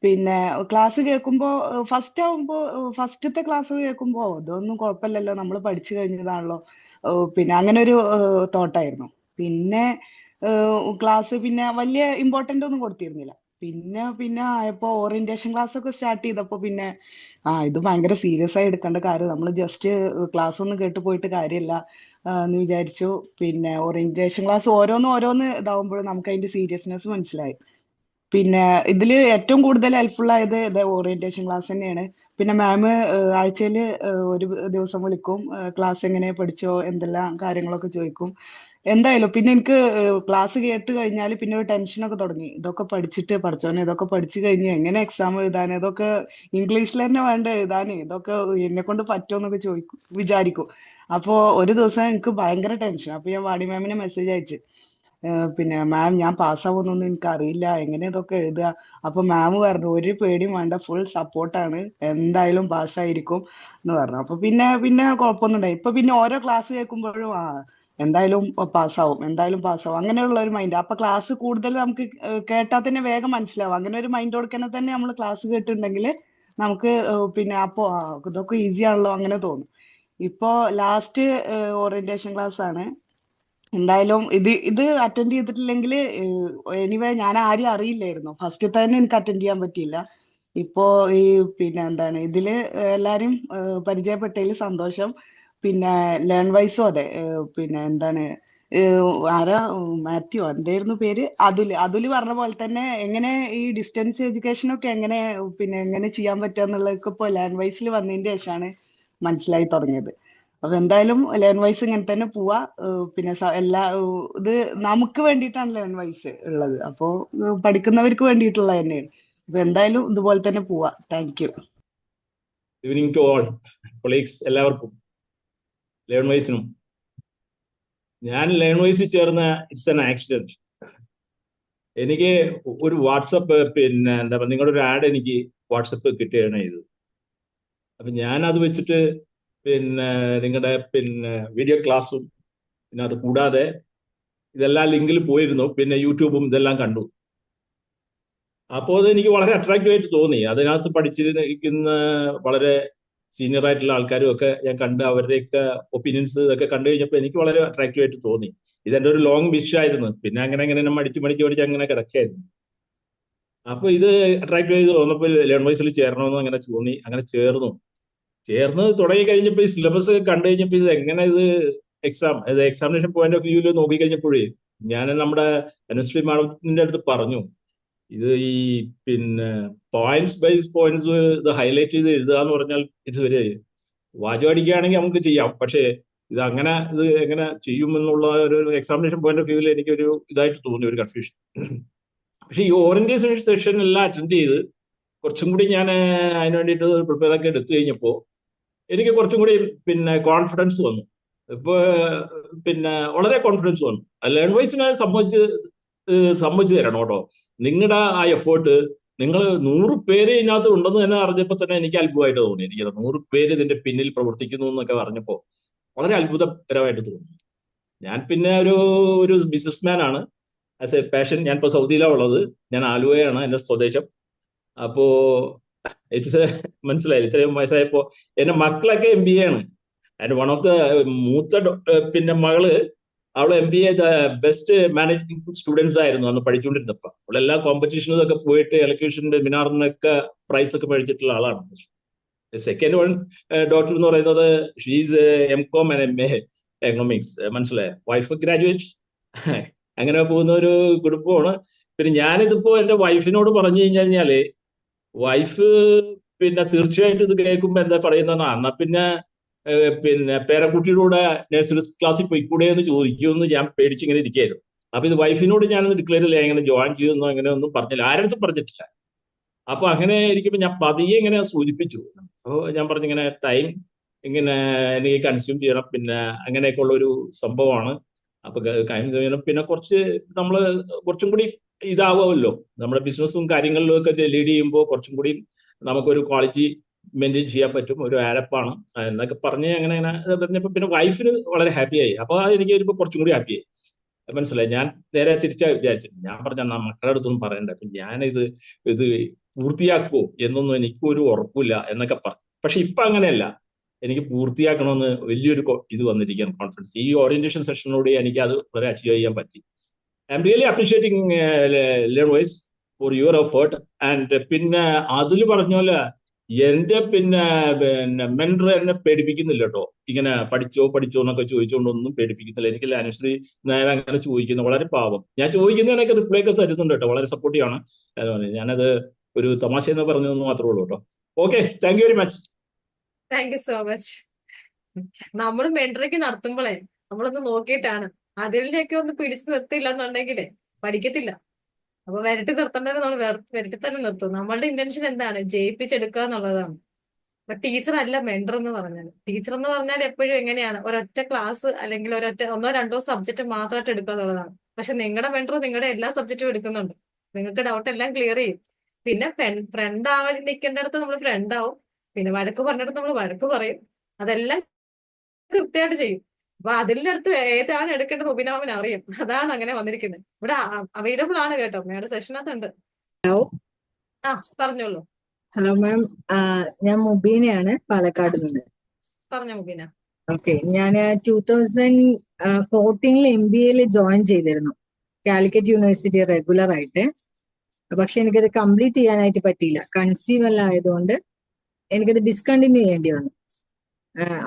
പിന്നെ ക്ലാസ് കേൾക്കുമ്പോ ഫസ്റ്റത്തെ ക്ലാസ് കേൾക്കുമ്പോ ഇതൊന്നും കുഴപ്പമില്ലല്ലോ, നമ്മൾ പഠിച്ചു കഴിഞ്ഞതാണല്ലോ, പിന്നെ അങ്ങനെ ഒരു തോട്ടായിരുന്നു. പിന്നെ ക്ലാസ് പിന്നെ വലിയ ഇമ്പോർട്ടന്റ് ഒന്നും കൊടുത്തിരുന്നില്ല. പിന്നെ ആയപ്പോ ഓറിയന്റേഷൻ ക്ലാസ് ഒക്കെ സ്റ്റാർട്ട് ചെയ്തപ്പോ പിന്നെ ഇത് ഭയങ്കര സീരിയസ് ആയി എടുക്കേണ്ട കാര്യം, നമ്മൾ ജസ്റ്റ് ക്ലാസ് ഒന്നും കേട്ട് പോയിട്ട് കാര്യമില്ല എന്ന് വിചാരിച്ചു. പിന്നെ ഓറിയന്റേഷൻ ക്ലാസ് ഓരോന്ന് ഇതാവുമ്പോഴും നമുക്ക് അതിന്റെ സീരിയസ്നെസ് മനസ്സിലായി. പിന്നെ ഇതില് ഏറ്റവും കൂടുതൽ ഹെൽപ്ഫുൾ ആയത് ഇത് ഓറിയന്റേഷൻ ക്ലാസ് തന്നെയാണ്. പിന്നെ മാം ആഴ്ചയിൽ ഒരു ദിവസം വിളിക്കും, ക്ലാസ് എങ്ങനെ പഠിച്ചോ എന്തെല്ലാം കാര്യങ്ങളൊക്കെ ചോദിക്കും. എന്തായാലും പിന്നെ എനിക്ക് ക്ലാസ് കേട്ട് കഴിഞ്ഞാൽ പിന്നെ ഒരു ടെൻഷനൊക്കെ തുടങ്ങി, ഇതൊക്കെ പഠിച്ചിട്ട് പഠിച്ചോനെ ഇതൊക്കെ പഠിച്ചു കഴിഞ്ഞ് എങ്ങനെ എക്സാം എഴുതാൻ, ഇതൊക്കെ ഇംഗ്ലീഷിൽ തന്നെ വേണ്ട എഴുതാൻ, ഇതൊക്കെ എന്നെ കൊണ്ട് പറ്റുമോ എന്നൊക്കെ വിചാരിക്കും. അപ്പോ ഒരു ദിവസം എനിക്ക് ഭയങ്കര ടെൻഷൻ. അപ്പൊ ഞാൻ വാണി മാമിനെ മെസ്സേജ് അയച്ചു, പിന്നെ മാം ഞാൻ പാസ്സാവുന്നൊന്നും എനിക്ക് അറിയില്ല, എങ്ങനെ ഇതൊക്കെ എഴുതുക. അപ്പൊ മാം പറഞ്ഞു ഒരു പേടിയും വേണ്ട, ഫുൾ സപ്പോർട്ടാണ്, എന്തായാലും പാസ്സായിരിക്കും എന്ന് പറഞ്ഞു. അപ്പൊ പിന്നെ കുഴപ്പമൊന്നും ഉണ്ടായി. ഇപ്പൊ പിന്നെ ഓരോ ക്ലാസ് കേൾക്കുമ്പോഴും എന്തായാലും പാസ്സാവും അങ്ങനെയുള്ള ഒരു മൈൻഡ്. അപ്പൊ ക്ലാസ് കൂടുതൽ നമുക്ക് കേട്ടാൽ തന്നെ വേഗം മനസ്സിലാവും. അങ്ങനെ ഒരു മൈൻഡ് കൊടുക്കണ തന്നെ നമ്മൾ ക്ലാസ് കേട്ടിട്ടുണ്ടെങ്കിൽ നമുക്ക് പിന്നെ അപ്പോ ഇതൊക്കെ ഈസി ആണല്ലോ അങ്ങനെ തോന്നും. ഇപ്പോ ലാസ്റ്റ് ഓറിയന്റേഷൻ ക്ലാസ് ആണ്. എന്തായാലും ഇത് അറ്റൻഡ് ചെയ്തിട്ടില്ലെങ്കിൽ എനിവേ ഞാൻ ആരും അറിയില്ലായിരുന്നു, ഫസ്റ്റ് തന്നെ എനിക്ക് അറ്റൻഡ് ചെയ്യാൻ പറ്റിയില്ല. ഇപ്പോ ഈ പിന്നെ എന്താണ് ഇതില് എല്ലാരും പരിചയപ്പെട്ടതിൽ സന്തോഷം. പിന്നെ ലേൺ വൈസും അതെ, പിന്നെ എന്താണ് ആരാ മാത്യു എന്തായിരുന്നു പേര്, അതുല് പറഞ്ഞ പോലെ തന്നെ എങ്ങനെ ഈ ഡിസ്റ്റൻസ് എഡ്യൂക്കേഷൻ ഒക്കെ എങ്ങനെ ചെയ്യാൻ പറ്റുക എന്നുള്ളതൊക്കെ ഇപ്പൊ ലേൺ വൈസിൽ വന്നതിന്റെ ശേഷമാണ് മനസ്സിലായി തുടങ്ങിയത്. അപ്പൊ എന്തായാലും ലേൺ വൈസ് ഇങ്ങനെ തന്നെ പോവാ. പിന്നെ ഇത് നമുക്ക് വേണ്ടിയിട്ടാണ് ലേൺ വൈസ് ഉള്ളത്, അപ്പോ പഠിക്കുന്നവർക്ക് വേണ്ടിയിട്ടുള്ളത് തന്നെയാണ്. അപ്പൊ എന്തായാലും ഇതുപോലെ തന്നെ പോവാ. Thank you. Evening to all colleagues, എല്ലാവർക്കും ലേൺ വൈസിനും. ഞാൻ ലേൺ വൈസിൽ ചേർന്ന ഇറ്റ്സ് ആൻ ആക്സിഡന്റ്. എനിക്ക് ഒരു വാട്സപ്പ് പിന്നെ എന്താ പറയുക, നിങ്ങളുടെ ഒരു ആഡ് എനിക്ക് വാട്സപ്പ് കിട്ടുകയാണ് ചെയ്തത്. അപ്പൊ ഞാൻ അത് വെച്ചിട്ട് പിന്നെ നിങ്ങളുടെ പിന്നെ വീഡിയോ ക്ലാസ്സും പിന്നെ അത് കൂടാതെ ഇതെല്ലാം ലിങ്കിൽ പോയിരുന്നു, പിന്നെ യൂട്യൂബും ഇതെല്ലാം കണ്ടു. അപ്പോൾ അത് എനിക്ക് വളരെ അട്രാക്റ്റീവ് ആയിട്ട് തോന്നി. അതിനകത്ത് പഠിച്ചിരിക്കുന്ന വളരെ സീനിയർ ആയിട്ടുള്ള ആൾക്കാരും ഒക്കെ ഞാൻ കണ്ട്, അവരുടെയൊക്കെ ഒപ്പീനിയൻസ് ഇതൊക്കെ കണ്ടു കഴിഞ്ഞപ്പോൾ എനിക്ക് വളരെ അട്രാക്റ്റീവ് ആയിട്ട് തോന്നി. ഇതെന്റെ ഒരു ലോങ് വിഷ് ആയിരുന്നു. പിന്നെ അങ്ങനെ മടിച്ച് അങ്ങനെ കിടക്കായിരുന്നു. അപ്പൊ ഇത് അട്രാക്റ്റീവ് ചെയ്ത് തോന്നപ്പോൾ ലേൺ വൈസിൽ ചേരണമെന്ന് അങ്ങനെ തോന്നി. അങ്ങനെ ചേർന്ന് തുടങ്ങി കഴിഞ്ഞപ്പോൾ ഈ സിലബസ് ഒക്കെ കണ്ടു കഴിഞ്ഞപ്പോൾ ഇത് എങ്ങനെ ഇത് എക്സാമിനേഷൻ പോയിന്റ് ഓഫ് വ്യൂവിൽ നോക്കി കഴിഞ്ഞപ്പോഴേ ഞാൻ നമ്മുടെ അനുശ്രീ മാഡത്തിന്റെ അടുത്ത് പറഞ്ഞു, ഇത് ഈ പിന്നെ പോയിന്റ്സ് ബൈസ് പോയിന്റ്സ് ഇത് ഹൈലൈറ്റ് ചെയ്ത് എഴുതുക എന്ന് പറഞ്ഞാൽ ഇത് ഒരു വാചകടിക്കുകയാണെങ്കിൽ നമുക്ക് ചെയ്യാം, പക്ഷേ ഇത് എങ്ങനെ ചെയ്യുമെന്നുള്ള ഒരു എക്സാമിനേഷൻ പോയിന്റ് ഓഫ് വ്യൂവിൽ എനിക്കൊരു ഇതായിട്ട് തോന്നി, ഒരു കൺഫ്യൂഷൻ. പക്ഷെ ഈ ഓറിയന്റേഷൻ സെഷൻ എല്ലാം അറ്റൻഡ് ചെയ്ത് കുറച്ചും കൂടി ഞാൻ അതിന് വേണ്ടിയിട്ട് പ്രിപ്പയർ ഒക്കെ എടുത്തു കഴിഞ്ഞപ്പോൾ എനിക്ക് കുറച്ചും കൂടി പിന്നെ കോൺഫിഡൻസ് വന്നു. ഇപ്പൊ പിന്നെ വളരെ കോൺഫിഡൻസ് വന്നു. ലേൺ വൈസിനെ സമ്മതിച്ചു തരണം കേട്ടോ. നിങ്ങളുടെ ആ എഫേർട്ട്, നിങ്ങൾ 100 പേര് ഇതിനകത്ത് ഉണ്ടെന്ന് തന്നെ അറിഞ്ഞപ്പോൾ തന്നെ എനിക്ക് അത്ഭുതമായിട്ട് തോന്നി. എനിക്ക് 100 പേര് ഇതിന്റെ പിന്നിൽ പ്രവർത്തിക്കുന്നു എന്നൊക്കെ പറഞ്ഞപ്പോൾ വളരെ അത്ഭുതകരമായിട്ട് തോന്നി. ഞാൻ പിന്നെ ഒരു ബിസിനസ്മാൻ ആണ് ആസ് എ പാഷൻ. ഞാൻ ഇപ്പോൾ സൗദിയിലാണ് ഉള്ളത്, ഞാൻ ആലുവയാണ് എന്റെ സ്വദേശം. അപ്പോ മനസ്സിലായില്ല, ഇത്രയും വയസ്സായപ്പോ എന്റെ മക്കളൊക്കെ MBA ആണ്. ആൻഡ് വൺ ഓഫ് ദ മൂത്ത പിന്നെ മകള്, അവള് MBA ബെസ്റ്റ് മാനേജിംഗ് സ്റ്റുഡൻസ് ആയിരുന്നു അന്ന് പഠിച്ചുകൊണ്ടിരുന്നപ്പോ. അവളെല്ലാ കോമ്പറ്റീഷനൊക്കെ പോയിട്ട് എലക്യൂഷന്റെ മിനാറിനൊക്കെ പ്രൈസ് ഒക്കെ മേടിച്ചിട്ടുള്ള ആളാണ്. സെക്കൻഡ് വൺ ഡോക്ടർ എന്ന് പറയുന്നത് she's MCOM and MA economics. മനസ്സിലായ, വൈഫ് ഗ്രാജുവേറ്റ്. അങ്ങനെ പോകുന്ന ഒരു കുടുംബമാണ്. പിന്നെ ഞാനിതിപ്പോ എന്റെ വൈഫിനോട് പറഞ്ഞു കഴിഞ്ഞാല് വൈഫ് പിന്നെ തീർച്ചയായിട്ടും ഇത് കേൾക്കുമ്പോ എന്താ പറയുന്നതാണ്, എന്നാ പിന്നെ പേരക്കുട്ടിയുടെ കൂടെ നഴ്സറി ക്ലാസ്സിൽ പോയിക്കൂടെ എന്ന് ചോദിക്കുമെന്ന് ഞാൻ പേടിച്ചിങ്ങനെ ഇരിക്കുകയായിരുന്നു. അപ്പൊ ഇത് വൈഫിനോട് ഞാനൊന്ന് ഡിക്ലെയർ ചെയ്യില്ല, ഇങ്ങനെ ജോയിൻ ചെയ്യുന്നോ അങ്ങനെ ഒന്നും പറഞ്ഞില്ല, ആരടുത്തും പറഞ്ഞിട്ടില്ല. അപ്പൊ അങ്ങനെ ഇരിക്കുമ്പോൾ ഞാൻ പതിയെ ഇങ്ങനെ സൂചിപ്പിച്ചു. അപ്പോൾ ഞാൻ പറഞ്ഞു ഇങ്ങനെ ടൈം ഇങ്ങനെ എനിക്ക് കൺസ്യൂം ചെയ്യണം, പിന്നെ അങ്ങനെയൊക്കെ ഉള്ള ഒരു സംഭവമാണ്. അപ്പൊ ടൈം ചെയ്യണം, പിന്നെ കുറച്ചും കൂടി ഇതാവുമല്ലോ. നമ്മുടെ ബിസിനസ്സും കാര്യങ്ങളിലും ഒക്കെ ലീഡ് ചെയ്യുമ്പോൾ കുറച്ചും കൂടി നമുക്കൊരു ക്വാളിറ്റി മെയിൻറ്റെയിൻ ചെയ്യാൻ പറ്റും. ഒരു ആരപ്പാണ് എന്നൊക്കെ പറഞ്ഞ് അങ്ങനെ അങ്ങനെ പറഞ്ഞപ്പോൾ പിന്നെ വൈഫിന് വളരെ ഹാപ്പിയായി. അപ്പോൾ എനിക്ക് വരുമ്പോൾ കുറച്ചും കൂടി ഹാപ്പിയായി. മനസ്സിലായി. ഞാൻ നേരെ തിരിച്ചാ വിചാരിച്ചത്. ഞാൻ പറഞ്ഞ മക്കളുടെ അടുത്തൊന്നും പറയണ്ട, അപ്പൊ ഞാനിത് ഇത് പൂർത്തിയാക്കുമോ എന്നൊന്നും എനിക്കൊരു ഉറപ്പില്ല എന്നൊക്കെ പറഞ്ഞു. പക്ഷെ ഇപ്പൊ അങ്ങനെയല്ല, എനിക്ക് പൂർത്തിയാക്കണമെന്ന് വലിയൊരു ഇത് വന്നിരിക്കുകയാണ്, കോൺഫിഡൻസ്. ഈ ഓറിയന്റേഷൻ സെഷനോട് എനിക്ക് അത് വളരെ അച്ചീവ് ചെയ്യാൻ പറ്റി. I am really appreciating Learnwise for your effort. And പിന്നെ അതിൽ പറഞ്ഞ പോലെ എന്റെ പിന്നെ മെന്റർ എന്നെ പേടിപ്പിക്കുന്നില്ല കേട്ടോ. ഇങ്ങനെ പഠിച്ചോ പഠിച്ചോ എന്നൊക്കെ ചോദിച്ചുകൊണ്ടൊന്നും പേടിപ്പിക്കുന്നില്ല. എനിക്ക് അനുശ്രീ നായർ അങ്ങനെ ചോദിക്കുന്നു, വളരെ പാവം. ഞാൻ ചോദിക്കുന്നതിനൊക്കെ റിപ്ലൈ ഒക്കെ തരുന്നുണ്ട് കേട്ടോ, വളരെ സപ്പോർട്ടീവ് ആണ്. ഞാനത് ഒരു തമാശ എന്ന് പറഞ്ഞതെന്ന് മാത്രമേ ഉള്ളൂ കേട്ടോ. Okay, thank you very much. Thank you so much. നമ്മൾ മെന്ററിങ് നടത്തുമ്പോഴേ നമ്മളൊന്ന് നോക്കിയിട്ടാണ്, അതിലേക്ക് ഒന്ന് പിടിച്ചു നിർത്തിയില്ല എന്നുണ്ടെങ്കിലേ പഠിക്കത്തില്ല. അപ്പൊ വരട്ടി നിർത്തേണ്ടത് നമ്മൾ വരട്ടി തന്നെ നിർത്തും. നമ്മളുടെ ഇന്റൻഷൻ എന്താണ്? ജയിപ്പിച്ചെടുക്കുക എന്നുള്ളതാണ്. അപ്പൊ ടീച്ചർ അല്ല മെന്റർ എന്ന് പറഞ്ഞാൽ. ടീച്ചർ എന്ന് പറഞ്ഞാൽ എപ്പോഴും എങ്ങനെയാണ്, ഒരൊറ്റ ക്ലാസ് അല്ലെങ്കിൽ ഒന്നോ രണ്ടോ സബ്ജക്ട് മാത്രമായിട്ട് എടുക്കുക എന്നുള്ളതാണ്. പക്ഷെ നിങ്ങളുടെ മെന്റർ നിങ്ങളുടെ എല്ലാ സബ്ജക്റ്റും എടുക്കുന്നുണ്ട്. നിങ്ങൾക്ക് ഡൗട്ട് എല്ലാം ക്ലിയർ ചെയ്യും. പിന്നെ ഫ്രണ്ട് ആവാൻ നിൽക്കേണ്ടടുത്ത് നമ്മൾ ഫ്രണ്ട് ആവും. പിന്നെ വഴക്ക് പറഞ്ഞിടത്ത് നമ്മൾ വഴക്ക് പറയും. അതെല്ലാം കൃത്യമായിട്ട് ചെയ്യും. അപ്പൊ അതിന്റെ അടുത്ത് ഏതാണ് എടുക്കേണ്ടത് മുബിനാമിന് അറിയാം. അതാണ് അങ്ങനെ വന്നിരിക്കുന്നത്. ഇവിടെ അവൈലബിൾ ആണ് കേട്ടോ, മേയുടെ സെഷനകത്തുണ്ട്. ഹലോ ആ പറഞ്ഞോളൂ. ഹലോ മാം, ഞാൻ മുബീനയാണ്, പാലക്കാട് നിന്ന്. പറഞ്ഞോ മുബീന. ഓക്കെ, ഞാൻ 2014 MBA ജോയിൻ ചെയ്തിരുന്നു കാലിക്കറ്റ് യൂണിവേഴ്സിറ്റി റെഗുലർ ആയിട്ട്. പക്ഷെ എനിക്കത് കംപ്ലീറ്റ് ചെയ്യാനായിട്ട് പറ്റിയില്ല. കൺസീവ് എല്ലാം ആയതുകൊണ്ട് എനിക്കത് ഡിസ്കണ്ടിന്യൂ ചെയ്യേണ്ടി വന്നു.